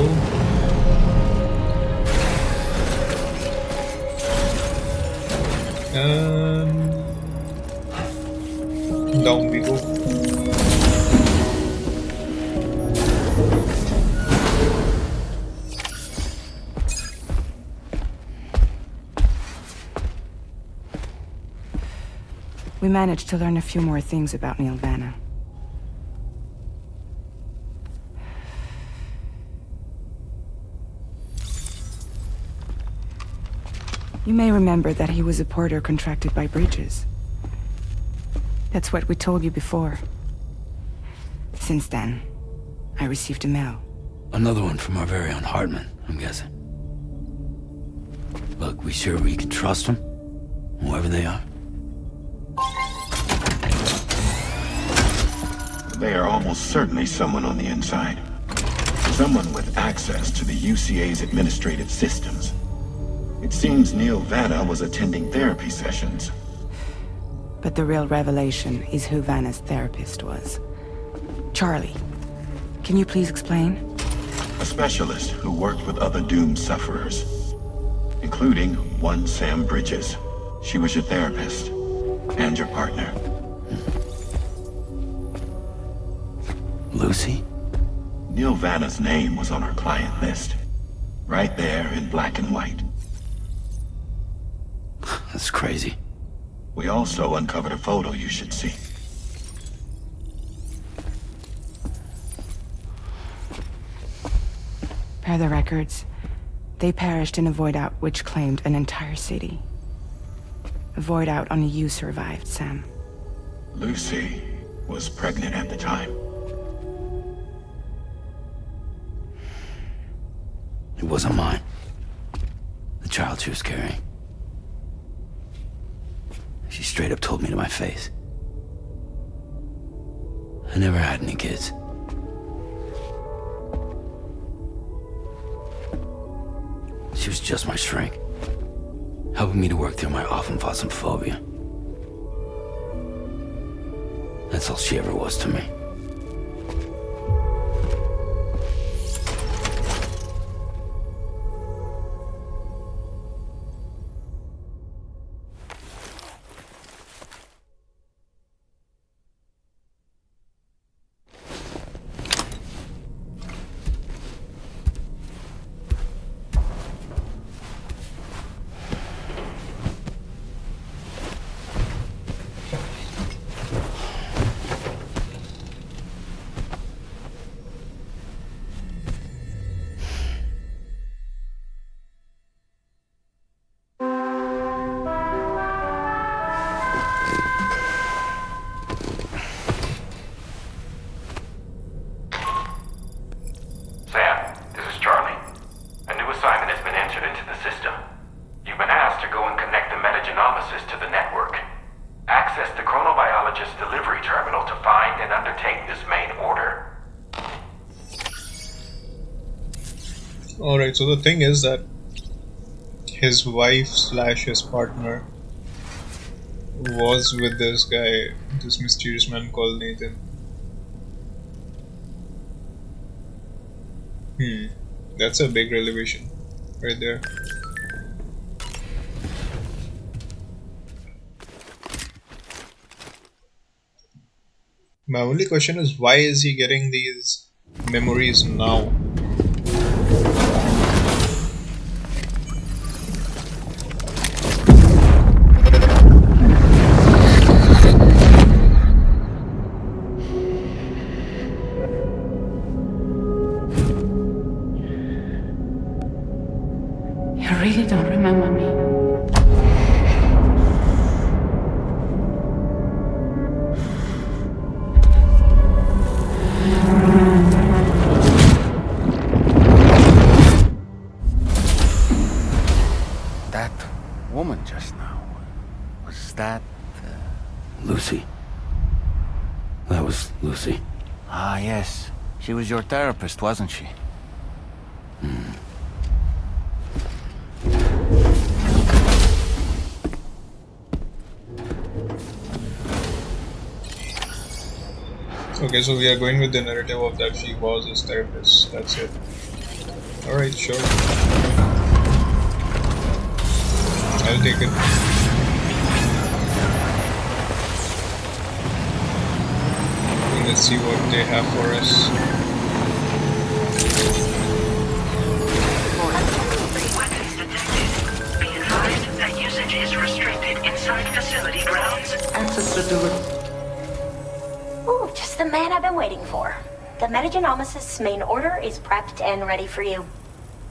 And down we go. We managed to learn a few more things about Neil Vanna. You may remember that he was a porter contracted by Bridges. That's what we told you before. Since then, I received a mail. Another one from our very own Hartman, I'm guessing. Look, we sure we can trust them? Whoever they are? They are almost certainly someone on the inside. Someone with access to the UCA's administrative systems. It seems Neil Vanna was attending therapy sessions. But the real revelation is who Vanna's therapist was. Charlie, can you please explain? A specialist who worked with other doomed sufferers, including one Sam Bridges. She was your therapist and your partner. Lucy? Neil Vanna's name was on our client list. Right there in black and white. That's crazy. We also uncovered a photo you should see. Per the records, they perished in a void out which claimed an entire city. A void out only you survived, Sam. Lucy was pregnant at the time. It wasn't mine. The child she was carrying. She straight up told me to my face. I never had any kids. She was just my shrink, helping me to work through my often phobia. That's all she ever was to me. Alright, so the thing is that his wife / his partner was with this guy, this mysterious man called Nathan. That's a big revelation right there. My only question is, why is he getting these memories now? You really don't remember me. That woman just now, was that... Lucy. That was Lucy. Ah, yes. She was your therapist, wasn't she? Okay, so we are going with the narrative of that she was his therapist. That's it. Alright, sure. I'll take it. And let's see what they have for us. Weapons detected. Be advised that usage is restricted inside facility grounds. Access restricted. Ooh, just the man I've been waiting for. The Metagenomics' main order is prepped and ready for you.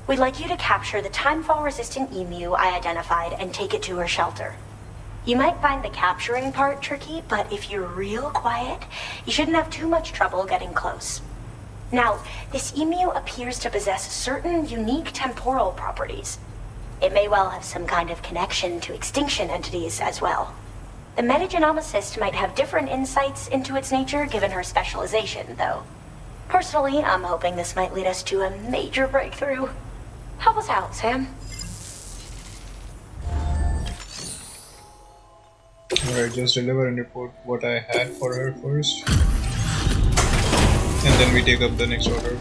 We'd like you to capture the timefall-resistant emu I identified and take it to her shelter. You might find the capturing part tricky, but if you're real quiet, you shouldn't have too much trouble getting close. Now, this emu appears to possess certain unique temporal properties. It may well have some kind of connection to extinction entities as well. The metagenomicist might have different insights into its nature given her specialization, though. Personally, I'm hoping this might lead us to a major breakthrough. Help us out, Sam. Alright, just deliver and report what I had for her first. And then we take up the next order.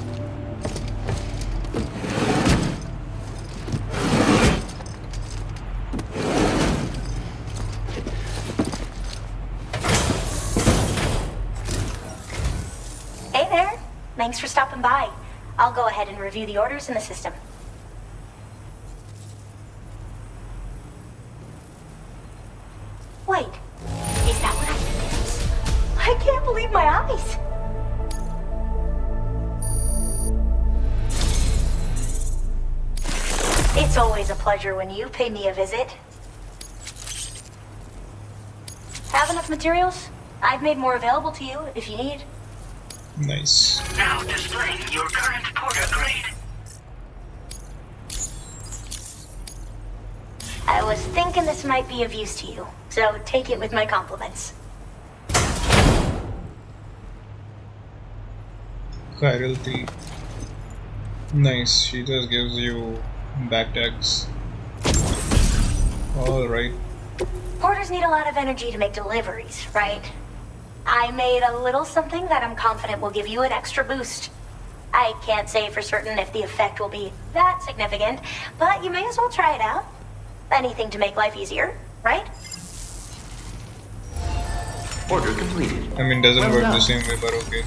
Thanks for stopping by. I'll go ahead and review the orders in the system. Wait, is that what I can't believe my eyes! It's always a pleasure when you pay me a visit. Have enough materials? I've made more available to you if you need. Nice. Now displaying your current porter grade. I was thinking this might be of use to you, so take it with my compliments. Chiral 3. Nice, she just gives you back tags. Alright. Porters need a lot of energy to make deliveries, right? I made a little something that I'm confident will give you an extra boost. I can't say for certain if the effect will be that significant, but you may as well try it out. Anything to make life easier, right? Order completed. I mean, doesn't Well work done. the same way, but okay.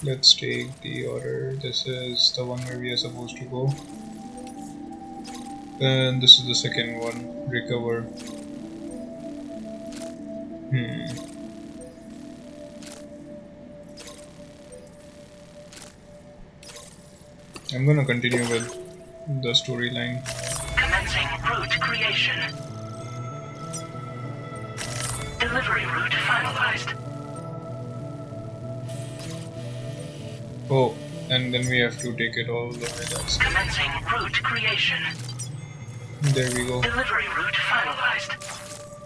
Let's take the order. This is the one where we are supposed to go. And this is the second one. Recover. I'm gonna continue with the storyline. Commencing route creation. Delivery route finalized. Oh, and then we have to take it all the way. That's Commencing route creation. there we go. Delivery route finalized.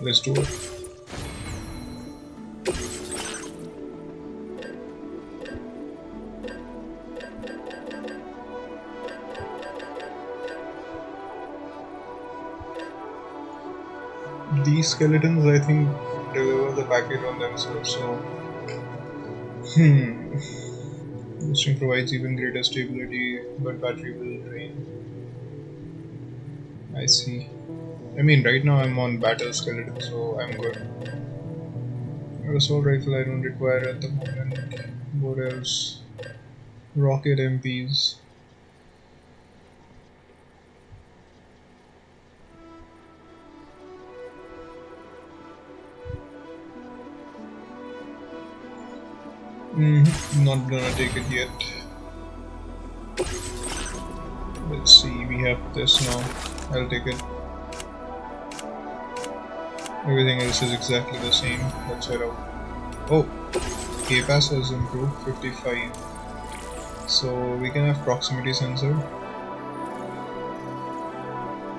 Let's do it. These skeletons, I think, deliver the package on themselves, so... Boosting provides even greater stability, but battery will drain. I see. I mean, right now I'm on battle skeleton, so I'm good. Assault rifle I don't require at the moment. What else? Rocket MPs. Not gonna take it yet. Let's see, we have this now. I'll take it. Everything else is exactly the same. Let's head out. Oh, K-Pass has improved 55. So we can have proximity sensor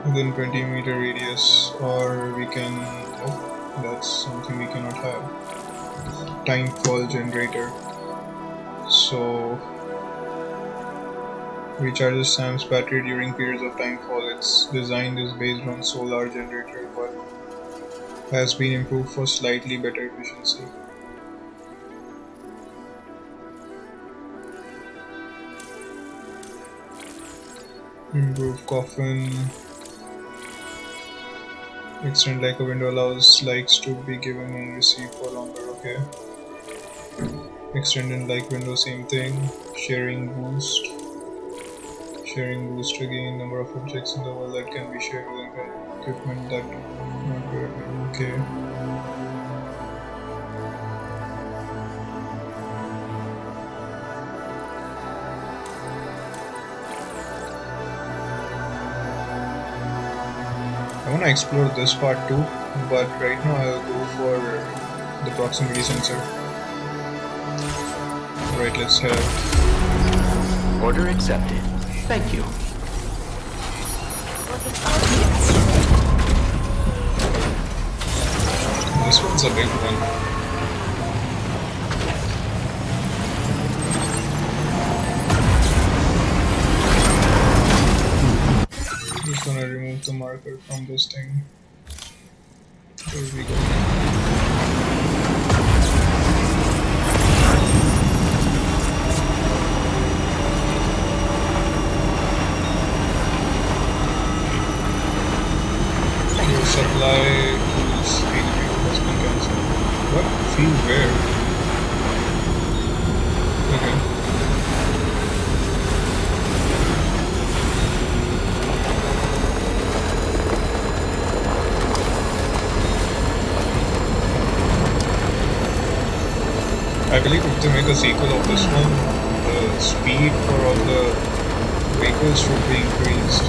within 20-meter radius, or we can... Oh, that's something we cannot have. Time fall generator. So recharges Sam's battery during periods of time fall. Its design is based on solar generator, but has been improved for slightly better efficiency. Improve coffin. Extend like a window allows likes to be given and received for longer. Okay. Extend in like window, same thing. Sharing boost. Sharing boost again. Number of objects in the world that can be shared with equipment that not good. Okay. I want to explore this part too, but right now I'll go for the proximity sensor. Right, let's head out. Order accepted. Thank you. This one's a big one. Just gonna remove the marker from this thing. There we go. Your supply is being has been cancelled. What? Feel where? I believe if they make a sequel of this one, the speed for all the vehicles should be increased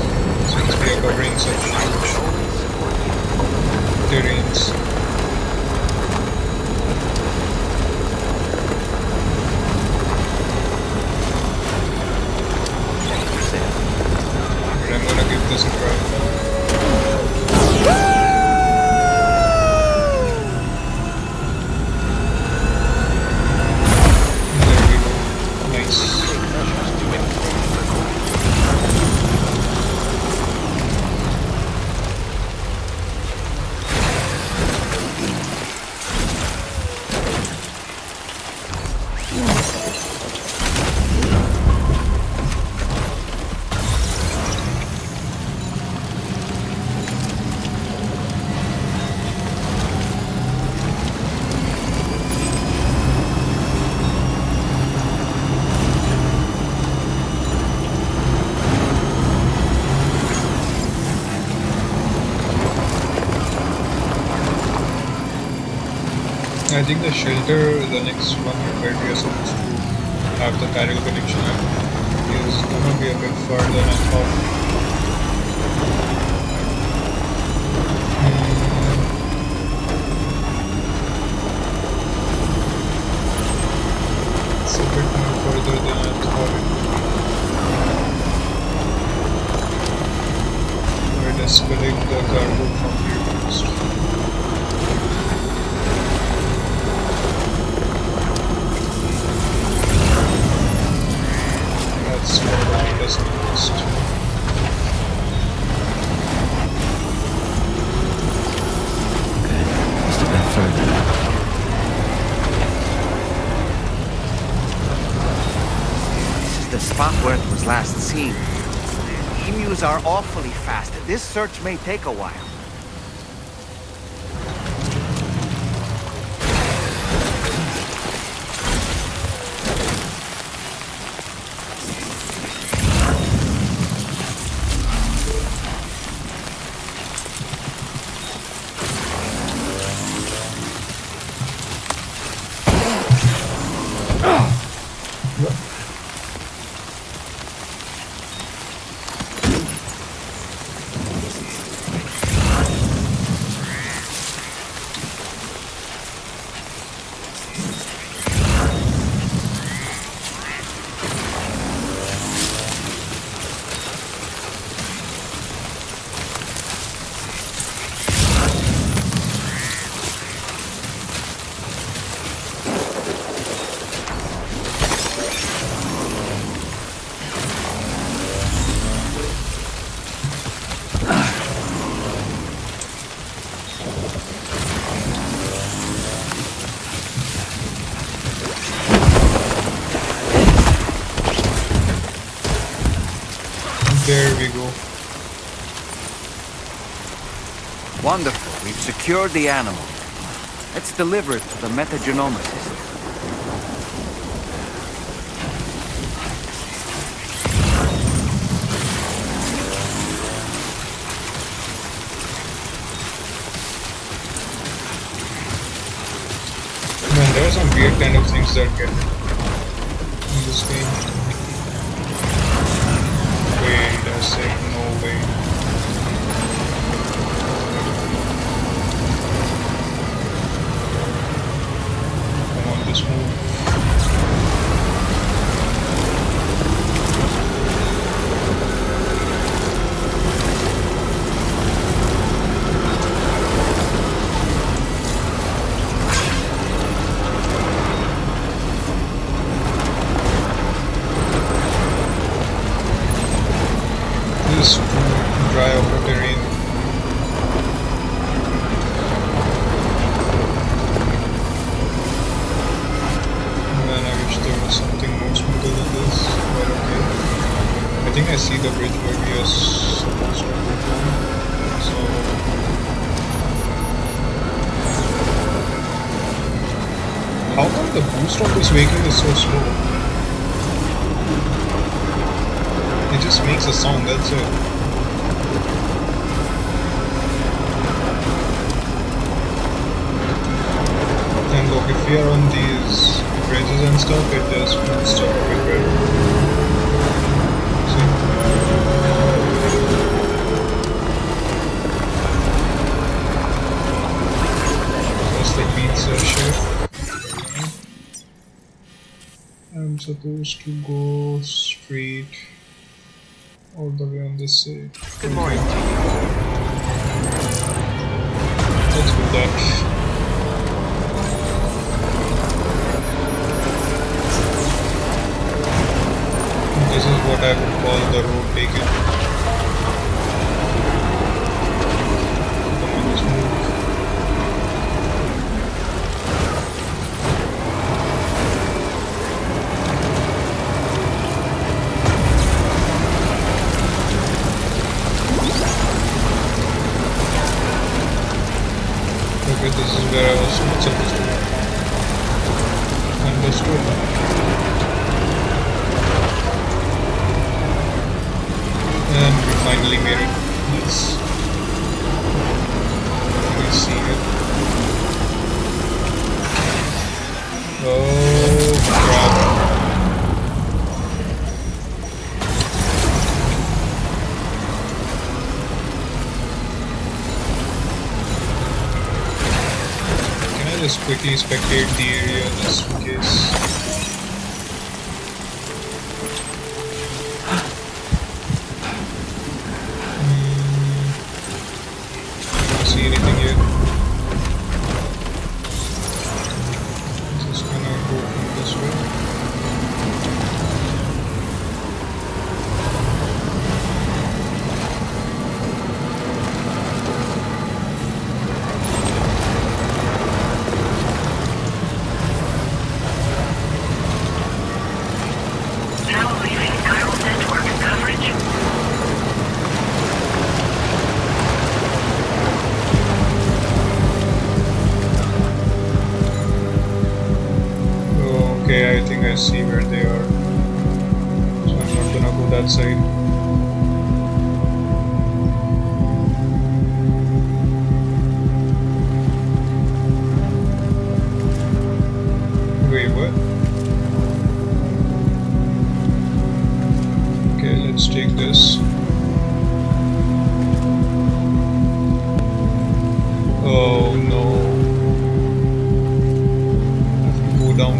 since we are covering such huge terrains. But I'm gonna give this a try. I think the shelter, the next one where we are supposed to have the parallel connection is gonna be a bit further than I thought. It's a bit more further than I thought it would. Let us collect the cargo from here first. That's what I was next. Okay, just a bit further. This is the spot where it was last seen. Emus are awfully fast. This search may take a while. There we go. Wonderful. We've secured the animal. Let's deliver it to the metagenomicist. Man, there are some weird kind of things that get in this game. Wait a sec, no way. Come on, just move. This dry over terrain. Man, I wish there was something more smoother than this, but okay. I think I see the bridge where we are supposed to go to. So how come the boost of this vehicle is so slow? just makes a sound, that's it. And look, if we are on these bridges and stuff, it does make stuff a bit better. See? Just the pizza ship. I'm supposed to go straight all the way on this side. Good morning to you. Let's do that. This is what I would call the road taken. Come on, let's move. Okay, this is where I was not supposed to go. Understood. And we finally made it. Yes. Can you see it? Oh crap. Can I just quickly spectate the area just in case? See anything yet? Just gonna go from this way. Now leaving chiral network coverage. Okay, I think I see where they are. So I'm not gonna go that side. Wait, what? Okay, let's take this. Oh no. I have to go down.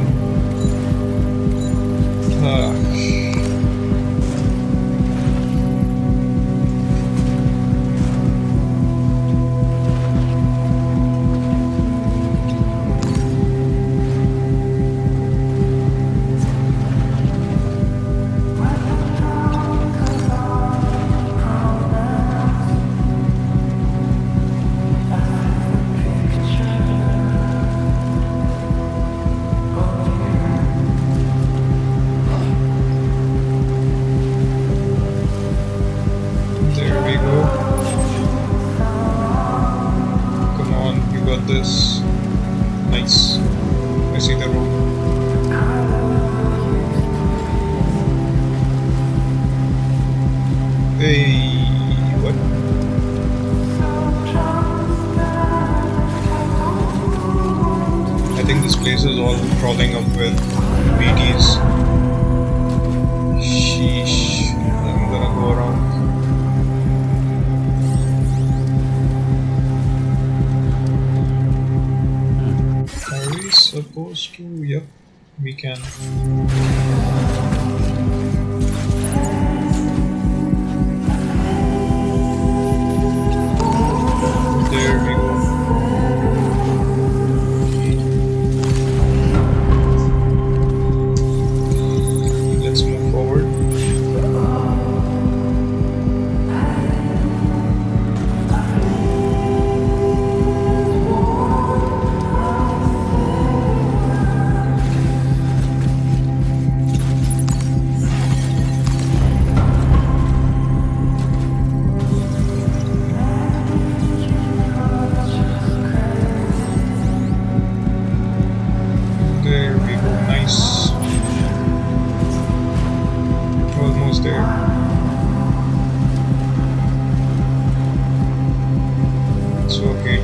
There we go. Come on, you got this. Nice. I see the road. Hey, what? I think this place is all crawling up with BTs. Sheesh. I'm gonna go around. Are we supposed to? Yep, we can. There we go. Let's move forward.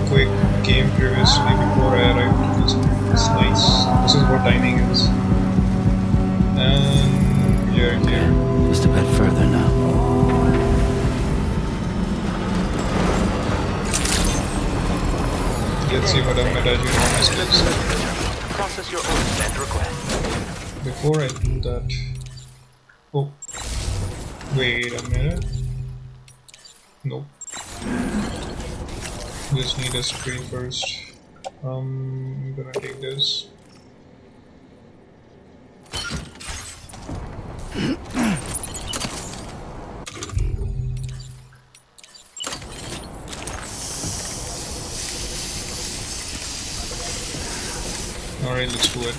quick game previously before I arrived. It's nice. This is what dining is. And we are here. Just a bit further now. Let's see what a metagene honest lives. Process your own send request. Before I do that... Oh. Wait a minute. Nope. Just need a spray first. I'm gonna take this. Alright, let's do it.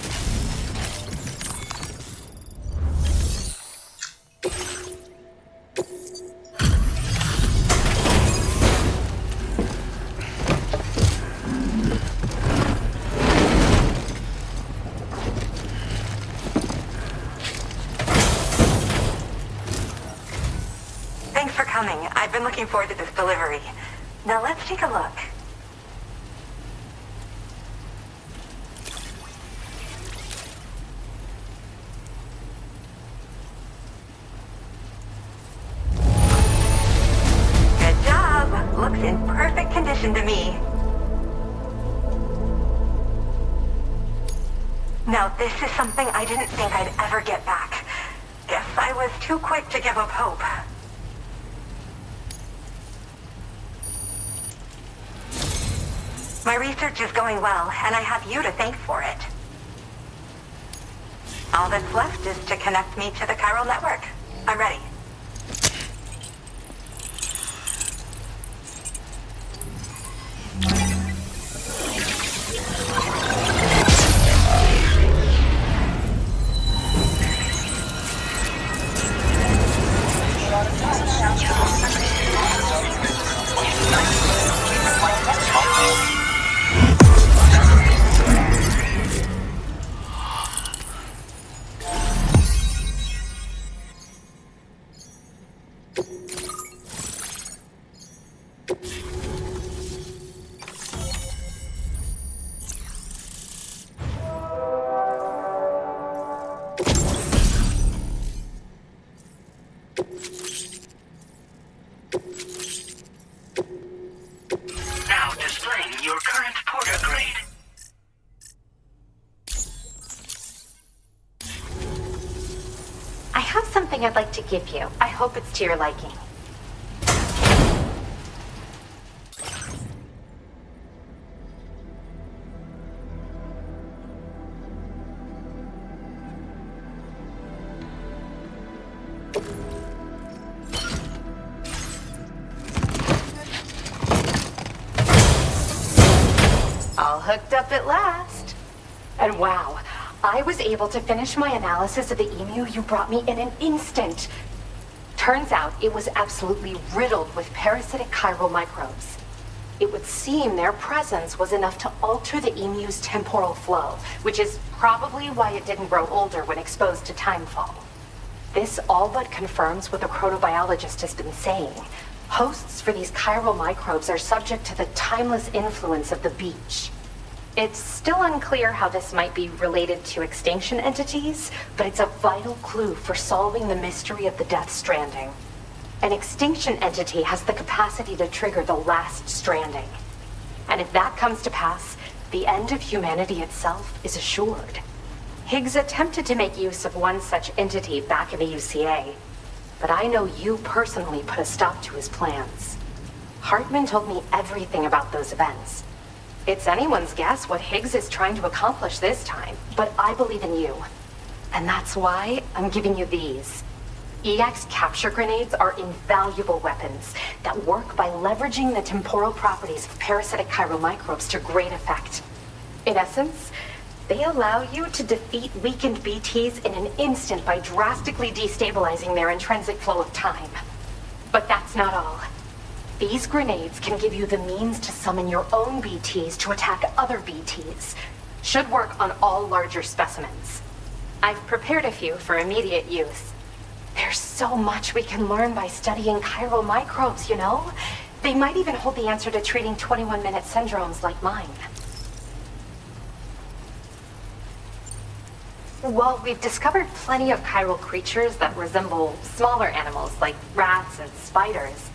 Thanks for coming. I've been looking forward to this delivery. Now let's take a look. Good job. Looks in perfect condition to me. Now this is something I didn't think I'd ever get back. Guess I was too quick to give up hope. My research is going well, and I have you to thank for it. All that's left is to connect me to the chiral network. I'm ready. Now displaying your current porter grade. I have something I'd like to give you. I hope it's to your liking. All hooked up at last. And wow, I was able to finish my analysis of the emu you brought me in an instant. Turns out it was absolutely riddled with parasitic chiral microbes. It would seem their presence was enough to alter the emu's temporal flow, which is probably why it didn't grow older when exposed to timefall. This all but confirms what the chronobiologist has been saying. Hosts for these chiral microbes are subject to the timeless influence of the beach. It's still unclear how this might be related to extinction entities, but it's a vital clue for solving the mystery of the Death Stranding. An extinction entity has the capacity to trigger the last stranding. And if that comes to pass, the end of humanity itself is assured. Higgs attempted to make use of one such entity back in the UCA, but I know you personally put a stop to his plans. Hartman told me everything about those events. It's anyone's guess what Higgs is trying to accomplish this time, but I believe in you. And that's why I'm giving you these. EX capture grenades are invaluable weapons that work by leveraging the temporal properties of parasitic chiral microbes to great effect. In essence, they allow you to defeat weakened BTs in an instant by drastically destabilizing their intrinsic flow of time. But that's not all. These grenades can give you the means to summon your own BTs to attack other BTs. Should work on all larger specimens. I've prepared a few for immediate use. There's so much we can learn by studying chiral microbes, you know? They might even hold the answer to treating 21-minute syndromes like mine. While we've discovered plenty of chiral creatures that resemble smaller animals like rats and spiders,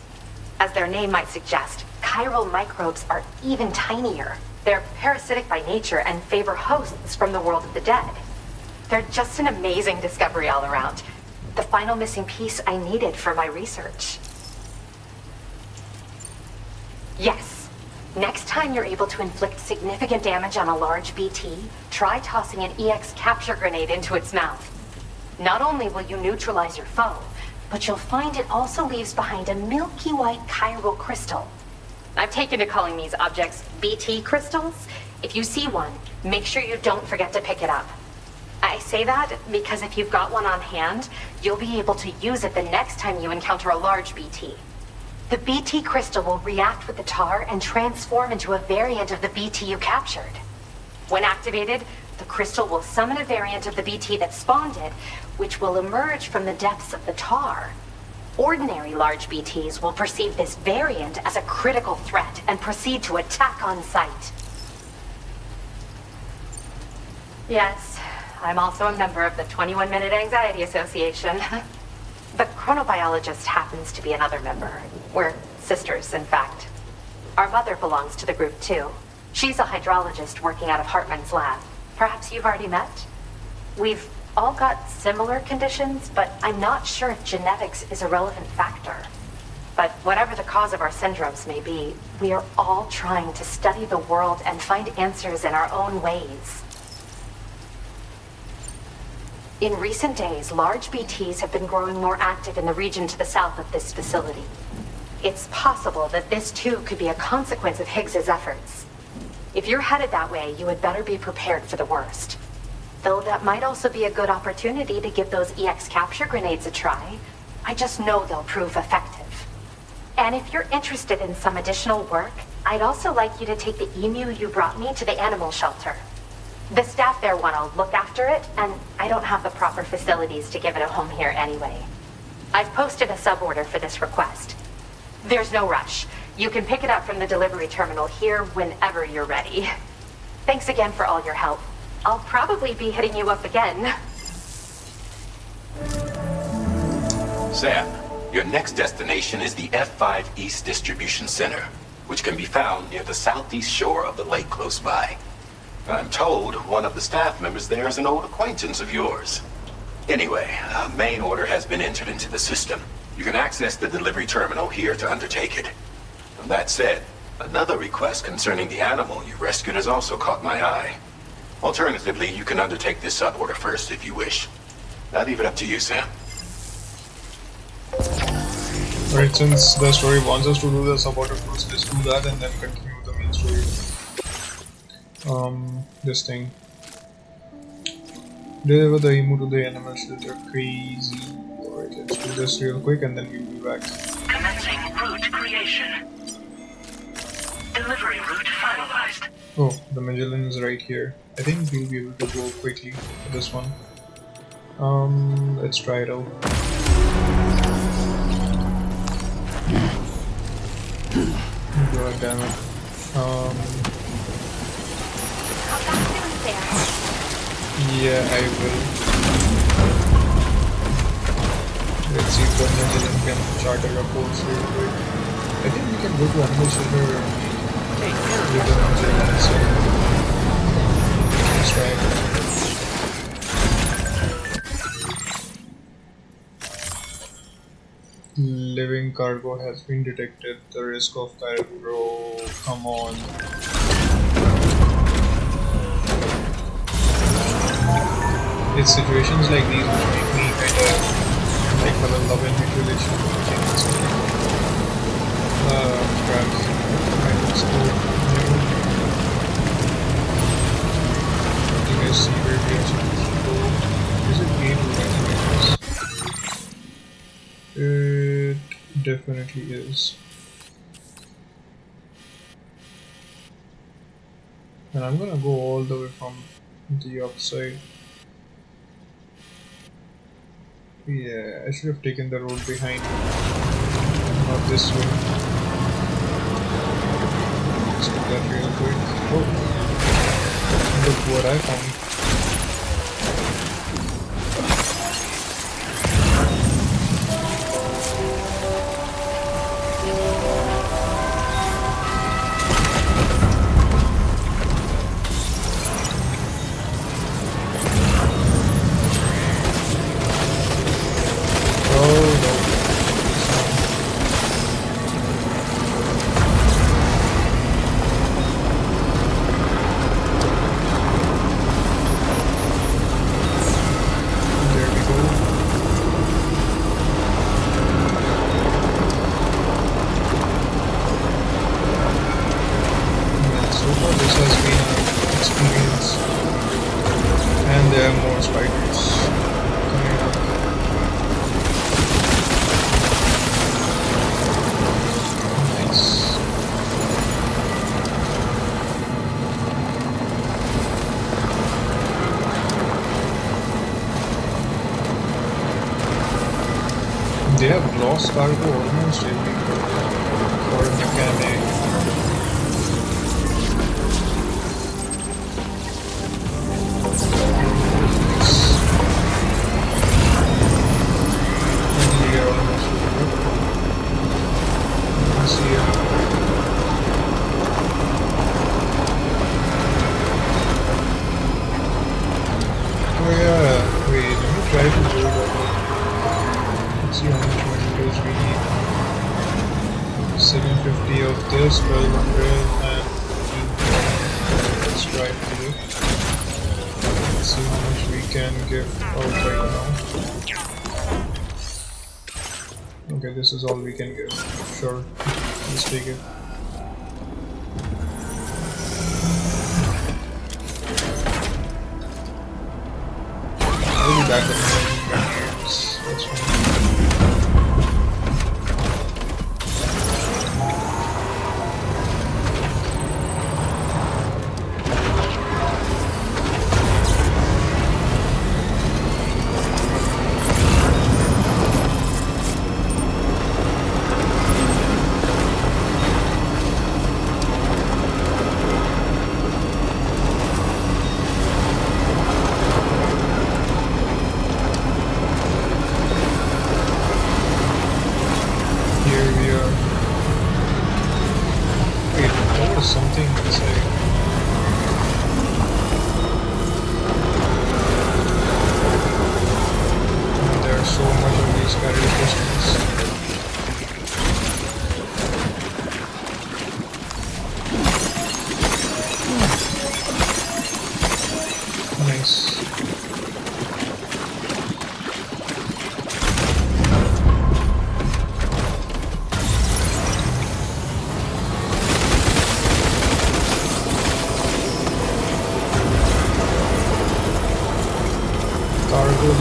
as their name might suggest, chiral microbes are even tinier. They're parasitic by nature and favor hosts from the world of the dead. They're just an amazing discovery all around. The final missing piece I needed for my research. Yes. Next time you're able to inflict significant damage on a large BT, try tossing an EX capture grenade into its mouth. Not only will you neutralize your foe, but you'll find it also leaves behind a milky white chiral crystal. I've taken to calling these objects BT crystals. If you see one, make sure you don't forget to pick it up. I say that because if you've got one on hand, you'll be able to use it the next time you encounter a large BT. The BT crystal will react with the tar and transform into a variant of the BT you captured. When activated, the crystal will summon a variant of the BT that spawned it, which will emerge from the depths of the tar. Ordinary large BTs will perceive this variant as a critical threat and proceed to attack on sight. Yes, I'm also a member of the 21-Minute Anxiety Association. The chronobiologist happens to be another member. We're sisters, in fact. Our mother belongs to the group, too. She's a hydrologist working out of Hartman's lab. Perhaps you've already met? We've all got similar conditions, but I'm not sure if genetics is a relevant factor. But whatever the cause of our syndromes may be, we are all trying to study the world and find answers in our own ways. In recent days, large BTs have been growing more active in the region to the south of this facility. It's possible that this too could be a consequence of Higgs's efforts. If you're headed that way, you had better be prepared for the worst. Though that might also be a good opportunity to give those EX capture grenades a try. I just know they'll prove effective. And if you're interested in some additional work, I'd also like you to take the emu you brought me to the animal shelter. The staff there want to look after it, and I don't have the proper facilities to give it a home here anyway. I've posted a sub-order for this request. There's no rush. You can pick it up from the delivery terminal here whenever you're ready. Thanks again for all your help. I'll probably be hitting you up again. Sam, your next destination is the F5 East Distribution Center, which can be found near the southeast shore of the lake close by. I'm told one of the staff members there is an old acquaintance of yours. Anyway, a main order has been entered into the system. You can access the delivery terminal here to undertake it. And that said, another request concerning the animal you rescued has also caught my eye. Alternatively, you can undertake this sub-order first if you wish. I'll leave it up to you, Sam. Alright, since the story wants us to do the sub-order first, let's do that and then continue the main story. This thing. Deliver the emu to the animal shelter. Crazy. Alright, let's do this real quick and then we'll be back. Commencing route creation. Delivery route finalized. Oh, the Magellan is right here. I think we'll be able to go quickly for this one. Let's try it out. God damn it. Yeah, I will. Let's see if the Magellan can charter a course real quick. I think we can go to animal shelter with the Magellan, so let's try it. Living cargo has been detected. The risk of cargo. Come on. It's situations like these which make me kind of like have a love and hate relationship with things. Crap. Let's go. You guys see where we are supposed to go. Is it game or anything? It definitely is. And I'm gonna go all the way from the upside. Yeah, I should have taken the road behind, not this way. Let's do that real quick. Oh, look what I found. They have lost cargo almost everywhere for mechanic. And we are almost over. Let's see here. Oh yeah, wait, let me try to do that. See how much materials we need. 750 of this, 1200 and let's try to do it. Let's see how much we can give out right now. Okay, this is all we can give. Sure, let's take it. I'll be back in a minute. That's fine.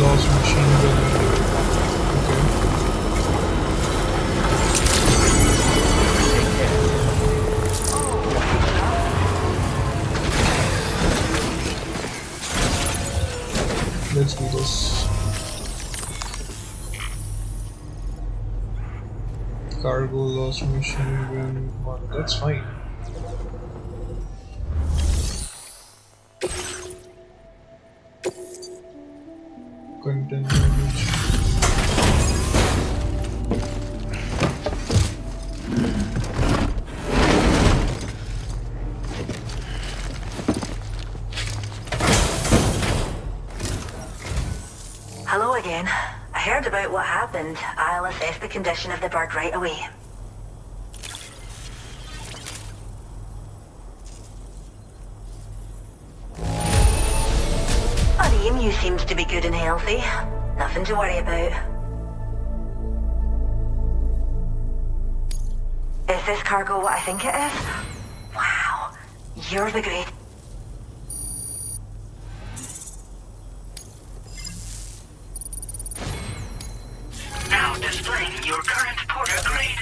Lost machine gun. Okay. Let's do this. Cargo lost machine gun 1. That's fine. Content damage. Hello again. I heard about what happened. I'll assess the condition of the bird right away. The emu seems to be good and healthy. Nothing to worry about. Is this cargo what I think it is? Wow. You're the great. Now displaying your current porter grade.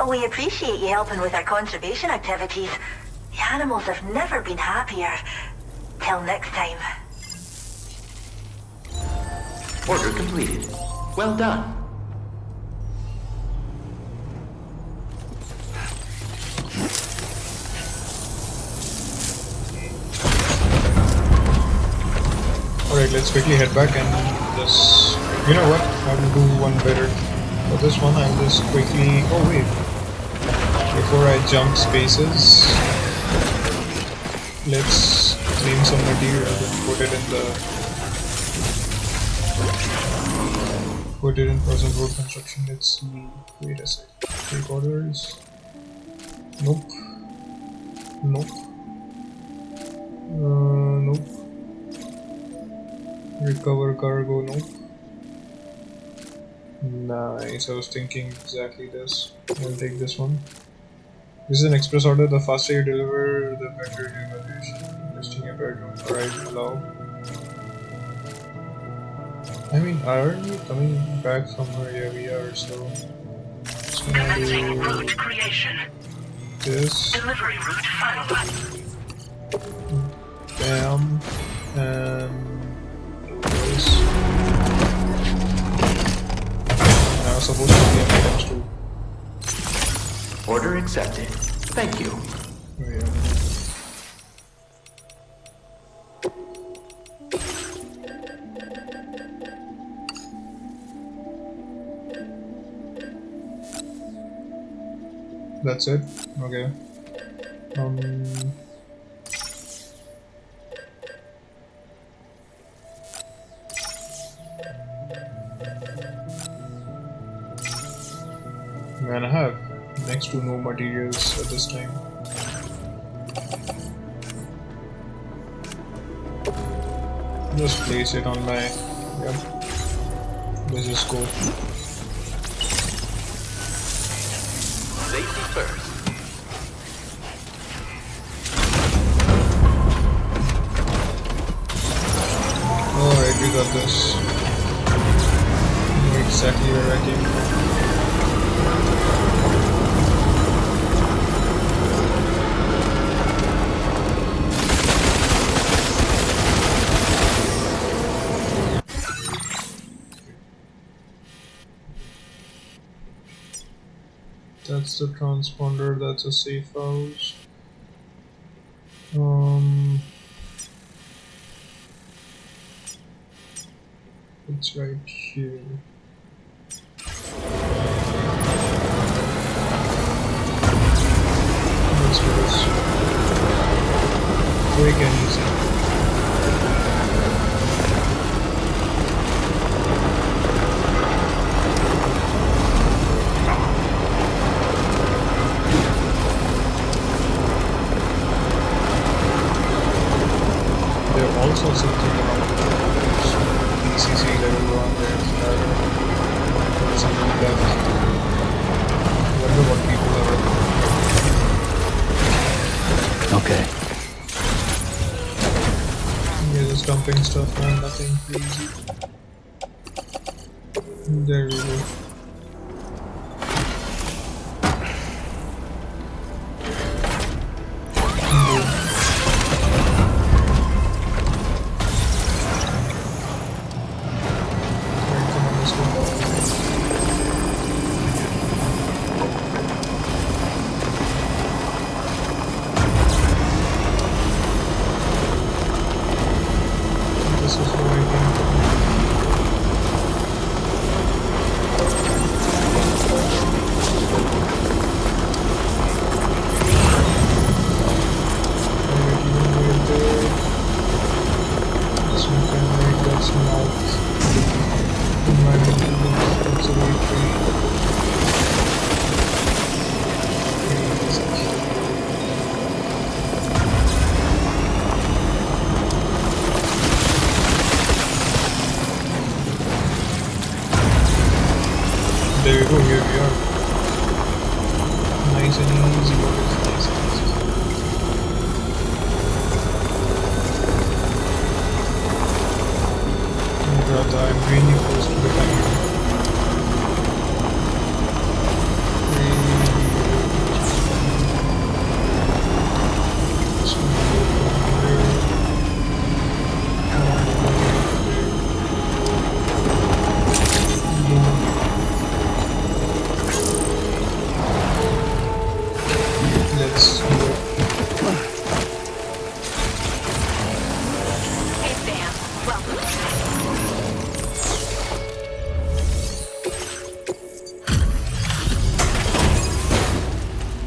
We appreciate you helping with our conservation activities. The animals have never been happier. Till next time. Order completed. Well done. Alright, let's quickly head back and just... You know what? I will do one better. For this one, I'll just quickly... Oh wait. Before I jump spaces, let's claim some material and put it in the... Put it in frozen road construction. Let's see. Wait a sec. Take orders. Nope. Nope. Nope. Recover cargo. Nope. Nice. I was thinking exactly this. I'll take this one. This is an express order. The faster you deliver, the better your evaluation. Listing your bedroom. Alright, allow. I mean, aren't we coming back from where we are, so... Commencing route creation. This. Delivery route finalized. Bam. And... this. Now supposed to be items too. Order accepted. Thank you. Oh, yeah. That's it? Okay. Man, I have next to no materials at this time. Just place it on my... Yep. Let's just go. Safety first. Alright, we got this. Exactly where I came from. That's the transponder, that's a safe house. It's right here. Let's do this. Quick and easy. All sorts of things about PCC level 1, there's something like that. I wonder what people are Okay. Yeah, just dumping stuff on, nothing crazy. There we go. There we go, here we are. Nice and easy, nice and easy. Oh god, I'm really close to the time.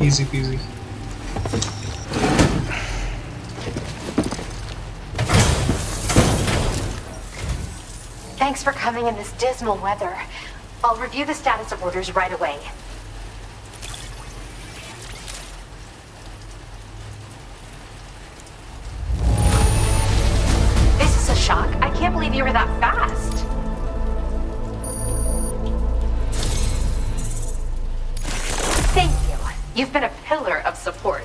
Easy peasy. Thanks for coming in this dismal weather. I'll review the status of orders right away. This is a shock. I can't believe you were that fast. Thank you. You've been a pillar of support.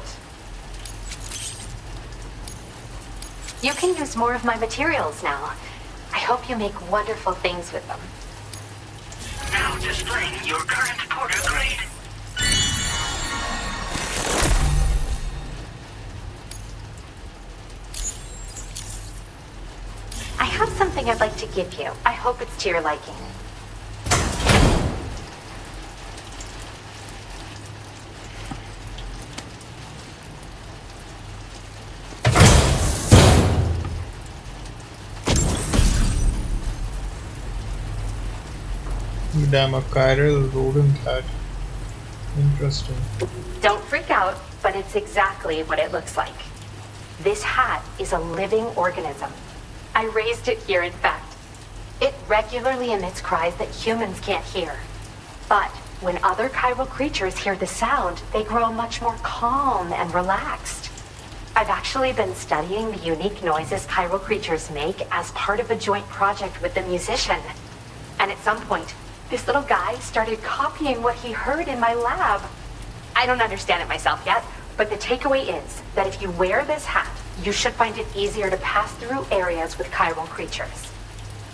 You can use more of my materials now. I hope you make wonderful things with them. Now displaying your current porter grade. I have something I'd like to give you. I hope it's to your liking. Damn, a chiral rodent hat. Interesting. Don't freak out, but it's exactly what it looks like. This hat is a living organism. I raised it here, in fact. It regularly emits cries that humans can't hear. But when other chiral creatures hear the sound, they grow much more calm and relaxed. I've actually been studying the unique noises chiral creatures make as part of a joint project with the musician. And at some point, this little guy started copying what he heard in my lab. I don't understand it myself yet, but the takeaway is that if you wear this hat, you should find it easier to pass through areas with chiral creatures.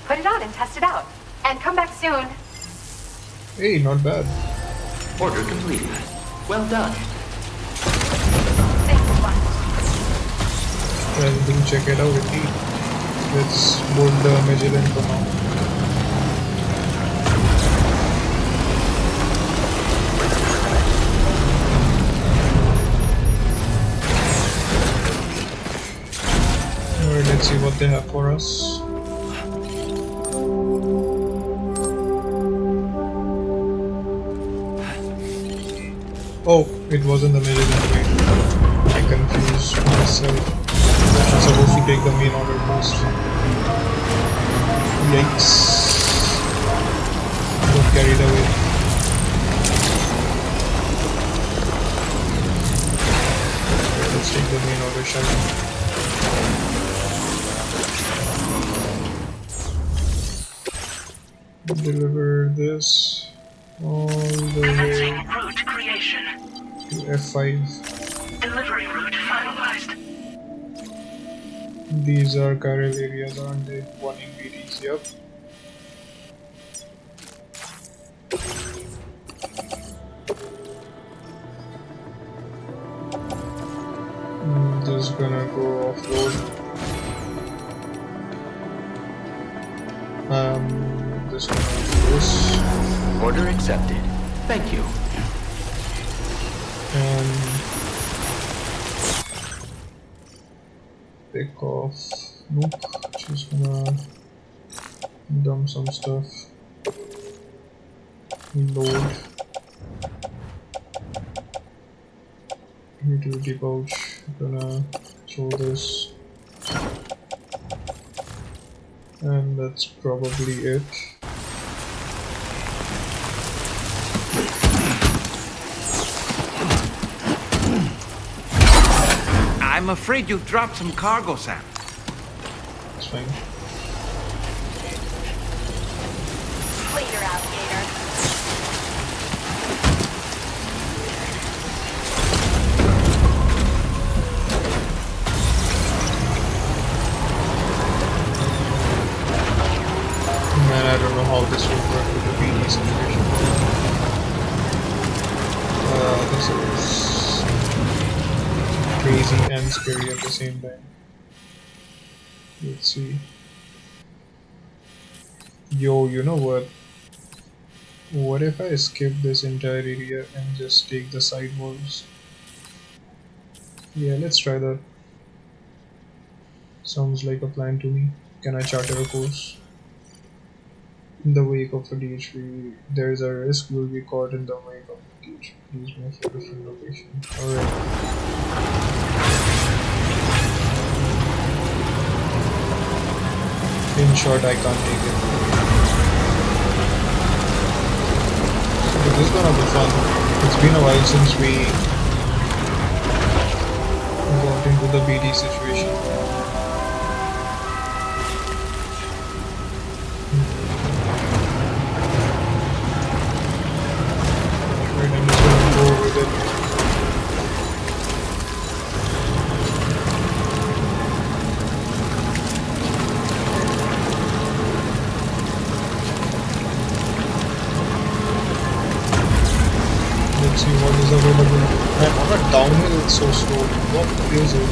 Put it on and test it out. And come back soon. Hey, not bad. Order complete. Well done. Thanks a lot. Well, do check it out indeed. Let's board the Magellan for now. Alright, let's see what they have for us. Oh, it wasn't the Magellan way. I confused myself. I'm supposed to take the main order post. Yikes. Got carried away. Let's take the main order, shall we? Deliver this all the way Commencing route creation. to F5. Delivery route finalized. These are chiral areas, aren't they? Warning BDs, yep. Just gonna go off-road. Just gonna do this. Order accepted. Thank you. And pick off Nook. Just gonna dump some stuff. Load. Utility pouch. Gonna throw this. And that's probably it. I'm afraid you've dropped some cargo, Sam. It's fine. Later, alligator. Man, I don't know how this will work with the BD situation. This is crazy and scary at the same time. Let's see. Yo, you know what? What if I skip this entire area and just take the side walls? Yeah, let's try that. Sounds like a plan to me. Can I charter a course? In the wake of a ditch, there is a risk we'll be caught in the wake of a ditch. Please move to a different location. Alright. In short, I can't take it. But this is gonna be fun. It's been a while since we got into the BD situation. See what is available. And on a downhill it's so slow. What is it?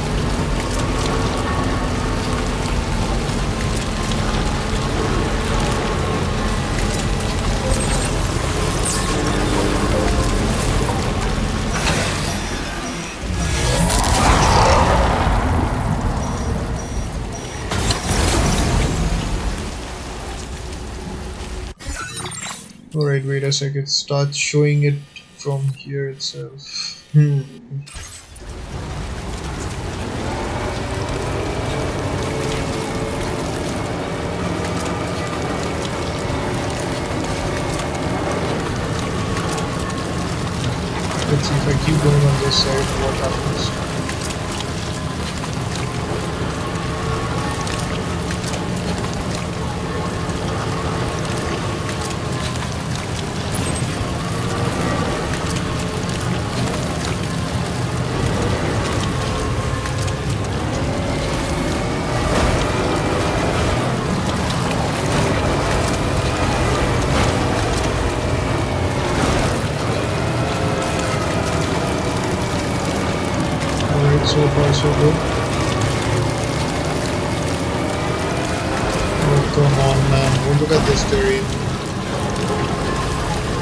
Alright, wait a second. Start showing it from here itself. Let's see if I keep going on this side, what happens. So far so good. Oh come on man, oh, look at this terrain.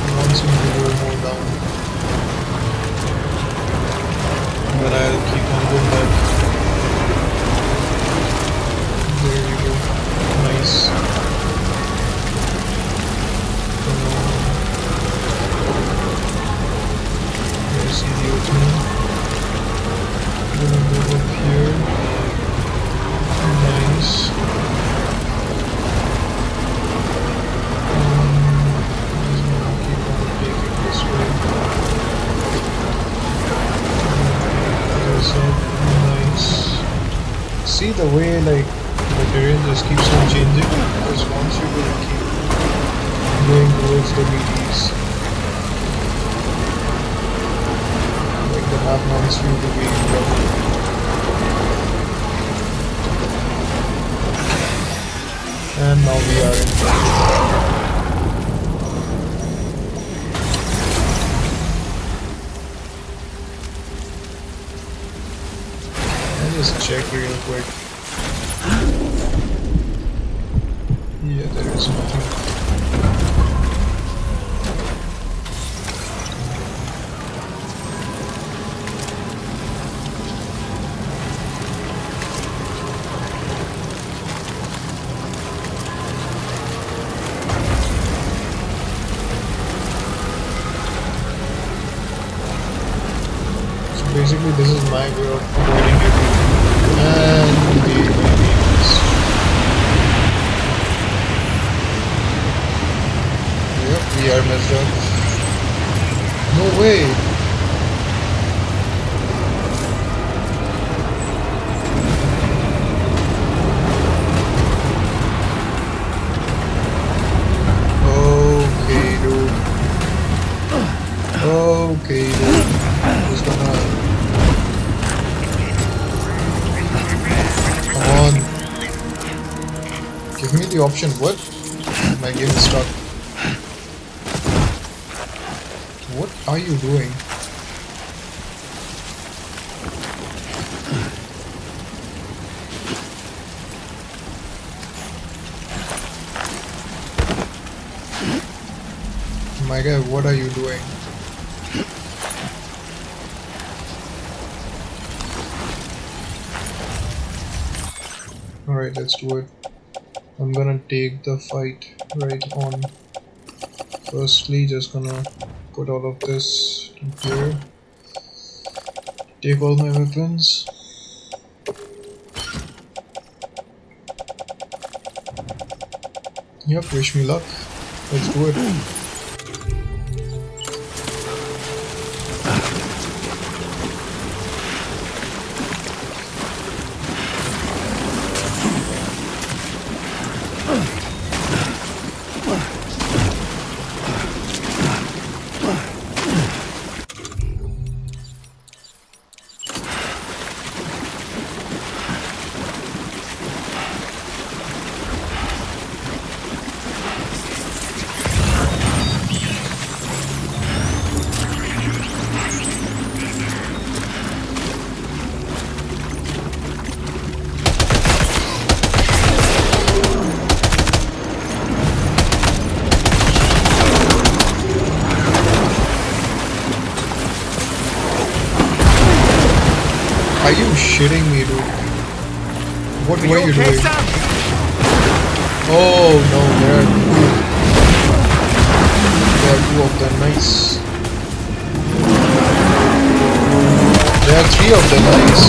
It wants me to go more down. But I'll keep on going back. There we go. Nice. There see the opening. Gonna move up here. Nice. Just gonna keep on taking this way. This up. Nice. See the way like the terrain just keeps on changing? Because once you will keep going towards the BDs, like the map wants you to be in trouble. And now we are in trouble. I'll just check real quick. Yeah, there is nothing. Basically, this is my way of avoiding everything. And the babies. Yep, we are messed up. No way! Okay, dude. Okay, dude. Just gonna... Come on. Give me the option. What? My game is stuck. What are you doing? My guy, what are you doing? Alright, let's do it. I'm gonna take the fight. right on. Firstly, just gonna put all of this in here. Take all my weapons. Yep, wish me luck. Let's do it. Are you shitting me, dude? What were you doing? Oh no, there are two of them, nice. There are three of them, nice.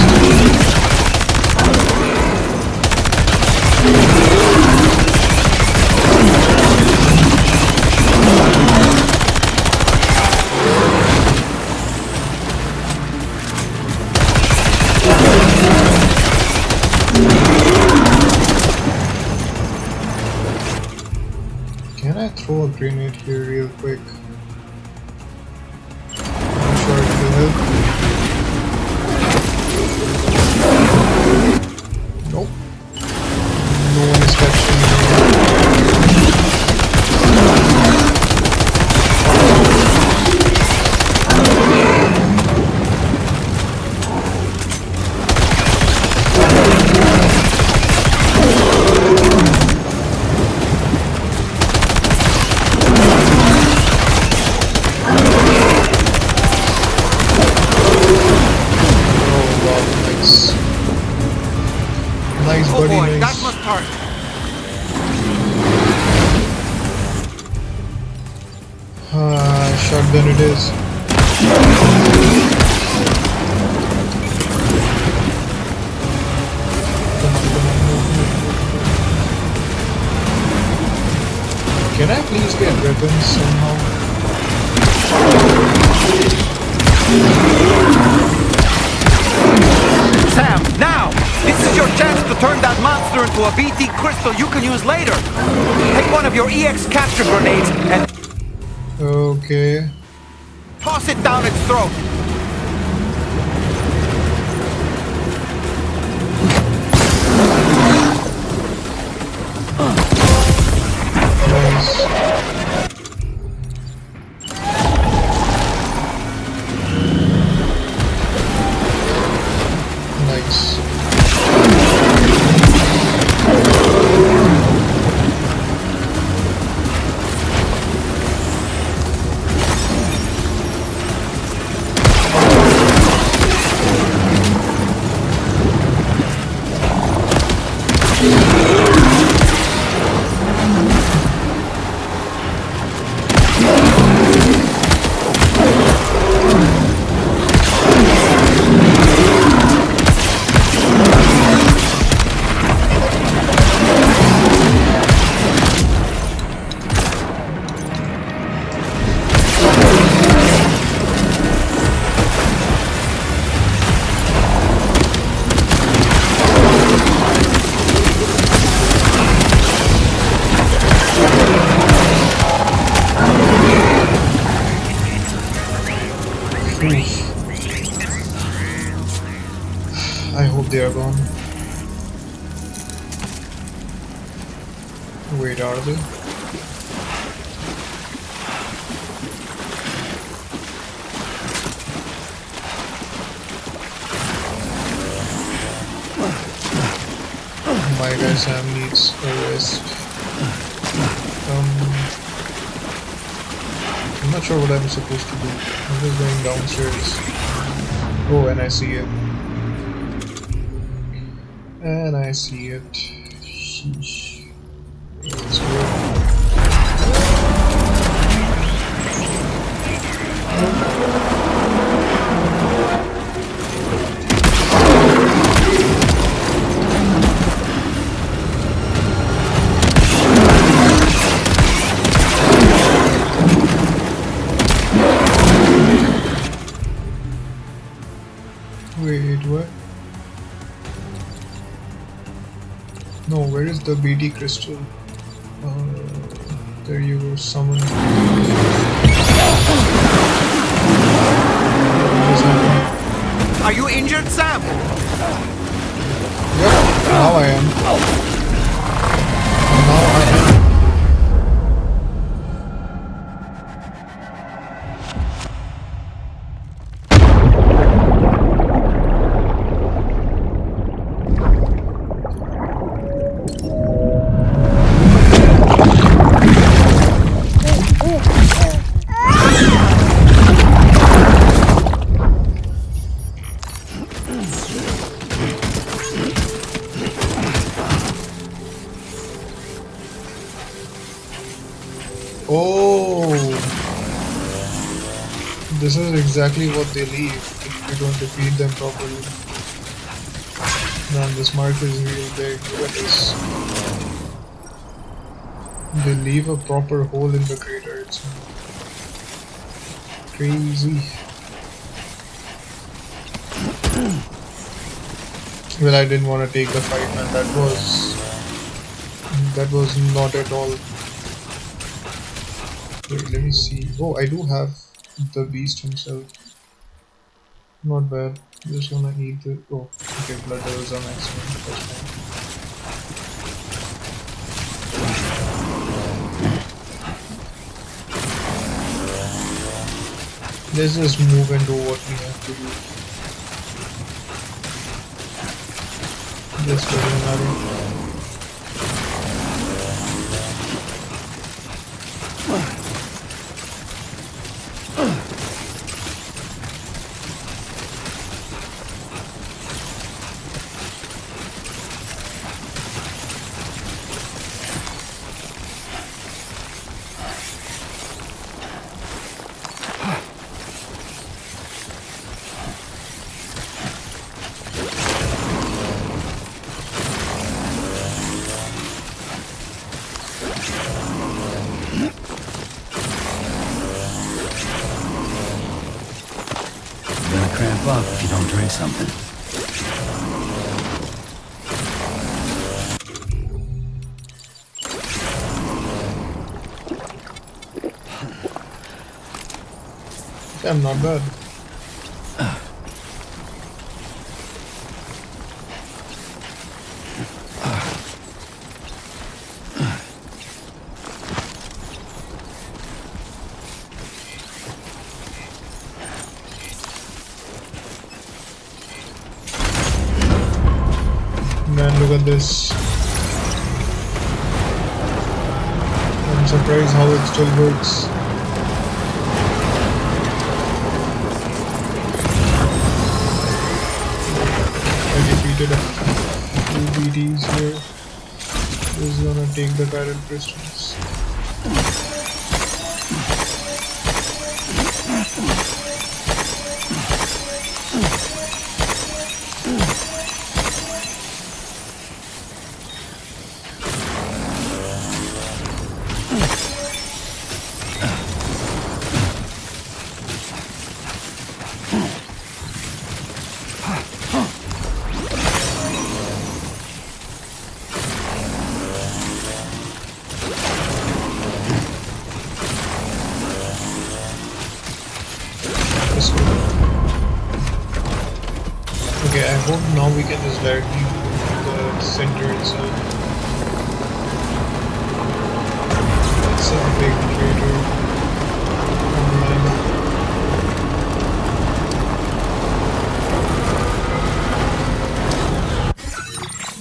Can I throw a grenade here real quick? I'm sure it will help. Nope. No one is catching me. Oh boy, that must hurt. Shotgun it is. Can I please get weapons somehow? Sam, now! This is your chance to turn that monster into a BT crystal you can use later. Take one of your EX capture grenades and... Okay. Toss it down its throat. Nice. Nice. I hope they are gone. Wait, are they? My guy Sam needs a rest. I'm not sure what I'm supposed to do. I'm just going downstairs. Oh, and I see it. And I see it. Sheesh. Let's go. Wait, what? No, where is the BD crystal? There you go, summon. Are you injured, Sam? Yep, now I am. Now I am. Oh, this is exactly what they leave if you don't defeat them properly. Man, this mark is real big. Look at this. They leave a proper hole in the crater. It's crazy. Well, I didn't want to take the fight, man. That was not at all. Wait, let me see. Oh, I do have the beast himself. Not bad. Just gonna eat the. Oh, okay, blood levels are maximum. That's fine. Let's just move and do what we have to do. Just doesn't matter. Cramp up if you don't drink something. I'm not bad. Man, look at this. I'm surprised how it still works. I defeated two BDs here. This is gonna take the chiral crystals. Okay, I hope now we can just directly go to the center itself. It's a big crater.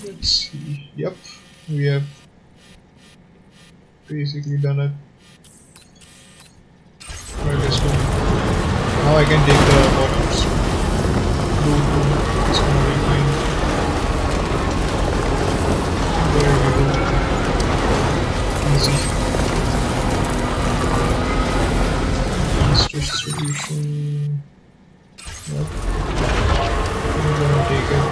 Let's see. Yep, we have basically done it. Right, let's go. Now I can take the bottoms. It's gonna be fine. There we go. Easy. Mass distribution. Yep. I'm gonna take it.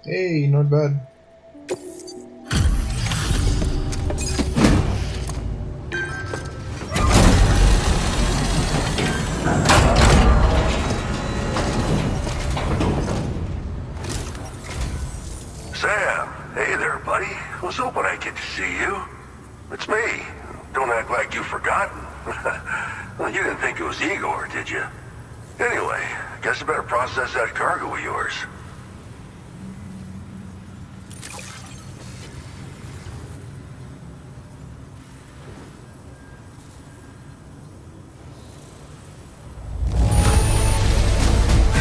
Hey, not bad. Sam, hey there, buddy. Was hoping I'd get to see you. It's me. Don't act like you've forgotten. Well, you didn't think it was Igor, did you? Anyway, guess I better process that cargo of yours.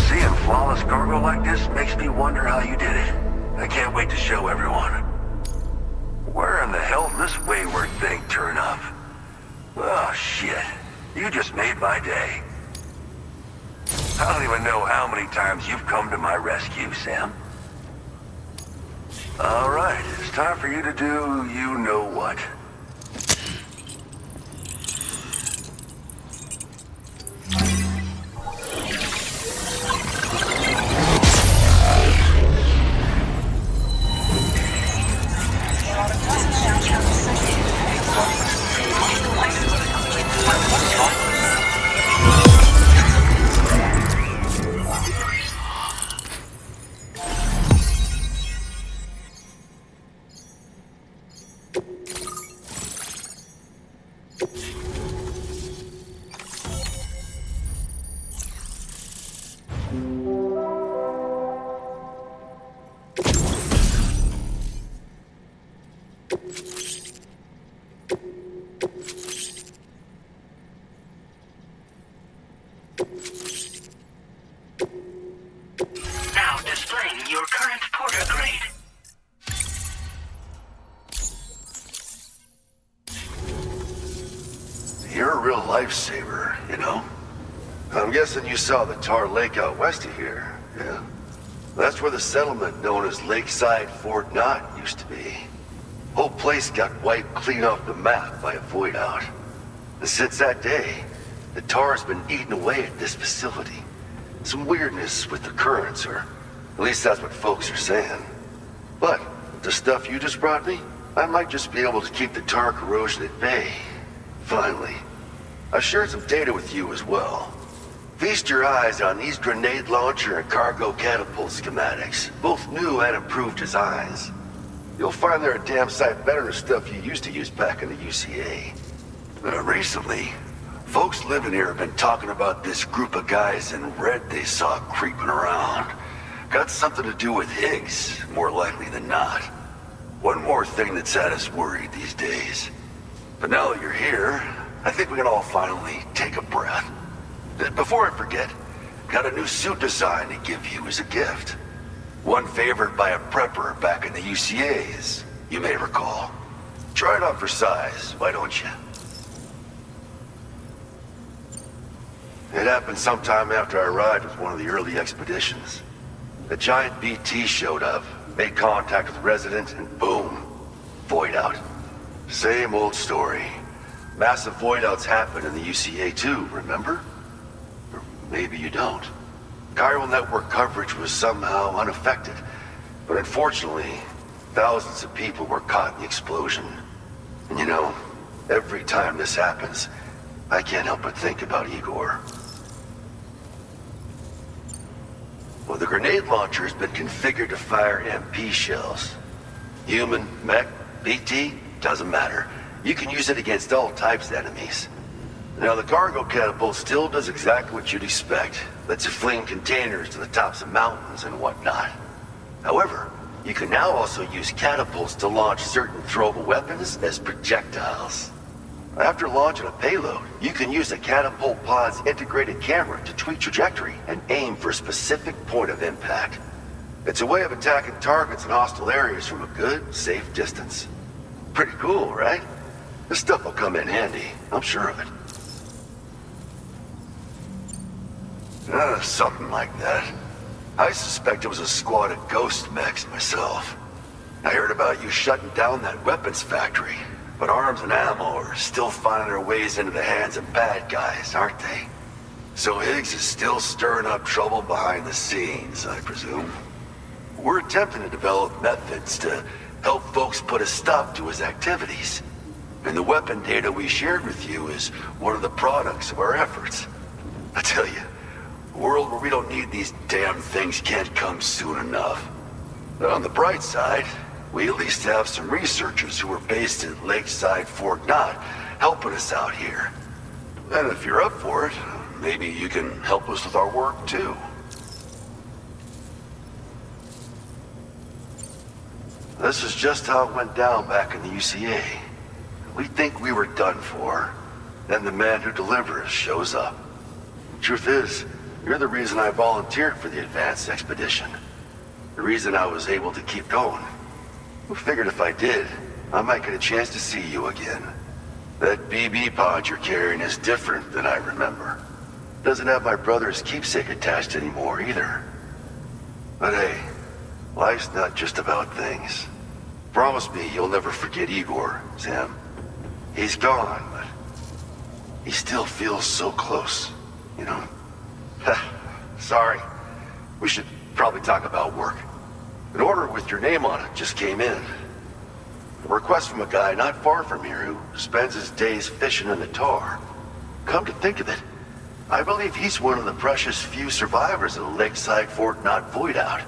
Seeing flawless cargo like this makes me wonder how you did it. I can't wait to show everyone. Where in the hell did this wayward thing turn up? Oh, shit. You just made my day. I don't even know how many times you've come to my rescue, Sam. All right, it's time for you to do you-know-what. Now displaying your current porter grade. You're a real lifesaver, you know? I'm guessing you saw the Tar Lake out west of here, yeah? That's where the settlement known as Lakeside Fort Knott used to be. Whole place got wiped clean off the map by a void out. And since that day, the Tar's been eating away at this facility. Some weirdness with the currents, or at least that's what folks are saying. But with the stuff you just brought me, I might just be able to keep the Tar corrosion at bay. Finally. I shared some data with you as well. Feast your eyes on these grenade launcher and cargo catapult schematics, both new and improved designs. You'll find they're a damn sight better than stuff you used to use back in the UCA. Recently, folks living here have been talking about this group of guys in red they saw creeping around. Got something to do with Higgs, more likely than not. One more thing that's had us worried these days. But now that you're here, I think we can all finally take a breath. Before I forget, got a new suit design to give you as a gift. One favored by a prepper back in the UCAs, you may recall. Try it on for size, why don't you? It happened sometime after I arrived with one of the early expeditions. A giant BT showed up, made contact with residents, and boom, void out. Same old story. Massive void outs happen in the UCA too, remember? Or maybe you don't. Chiral network coverage was somehow unaffected, but unfortunately, thousands of people were caught in the explosion. And you know, every time this happens, I can't help but think about Igor. Well, the grenade launcher has been configured to fire MP shells. Human, mech, BT, doesn't matter. You can use it against all types of enemies. Now, the cargo catapult still does exactly what you'd expect. Lets you fling containers to the tops of mountains and whatnot. However, you can now also use catapults to launch certain throwable weapons as projectiles. After launching a payload, you can use the catapult pod's integrated camera to tweak trajectory and aim for a specific point of impact. It's a way of attacking targets in hostile areas from a good, safe distance. Pretty cool, right? This stuff will come in handy, I'm sure of it. Something like that. I suspect it was a squad of ghost mechs myself. I heard about you shutting down that weapons factory, but arms and ammo are still finding their ways into the hands of bad guys, aren't they? So Higgs is still stirring up trouble behind the scenes, I presume. We're attempting to develop methods to help folks put a stop to his activities. And the weapon data we shared with you is one of the products of our efforts. I tell you, a world where we don't need these damn things can't come soon enough. But on the bright side, we at least have some researchers who are based in Lakeside Fort Knott helping us out here. And if you're up for it, maybe you can help us with our work too. This is just how it went down back in the UCA. We think we were done for. Then the man who delivers shows up. Truth is, you're the reason I volunteered for the advanced expedition. The reason I was able to keep going. I figured if I did, I might get a chance to see you again. That BB pod you're carrying is different than I remember. Doesn't have my brother's keepsake attached anymore either. But hey, life's not just about things. Promise me you'll never forget Igor, Sam. He's gone, but he still feels so close, you know? Sorry. We should probably talk about work. An order with your name on it just came in. A request from a guy not far from here who spends his days fishing in the tar. Come to think of it, I believe he's one of the precious few survivors of the Lakeside Fort Knott void out.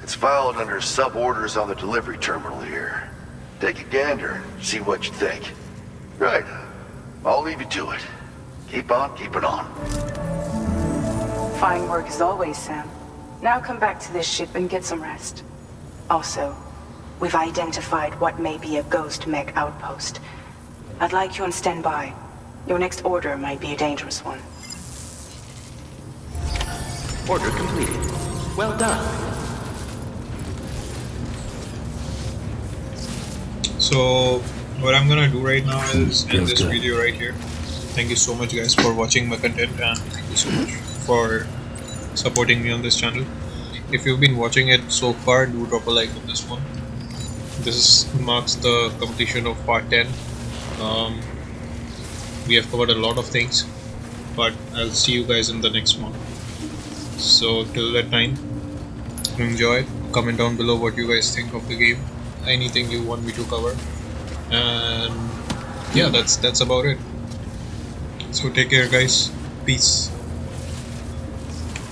It's filed under sub-orders on the delivery terminal here. Take a gander and see what you think. Right. I'll leave you to it. Keep on keeping on. Fine work as always, Sam. Now come back to this ship and get some rest. Also, we've identified what may be a ghost mech outpost. I'd like you on standby. Your next order might be a dangerous one. Order completed. Well done. So what I'm gonna do right now is end this video right here. Thank you so much guys for watching my content, and thank you so much for supporting me on this channel. If you've been watching it so far, do drop a like on this one. This marks the completion of part 10. We have covered a lot of things, but I'll see you guys in the next one. So till that time, enjoy. Comment down below what you guys think of the game, anything you want me to cover, and yeah, that's about it. So take care guys, peace.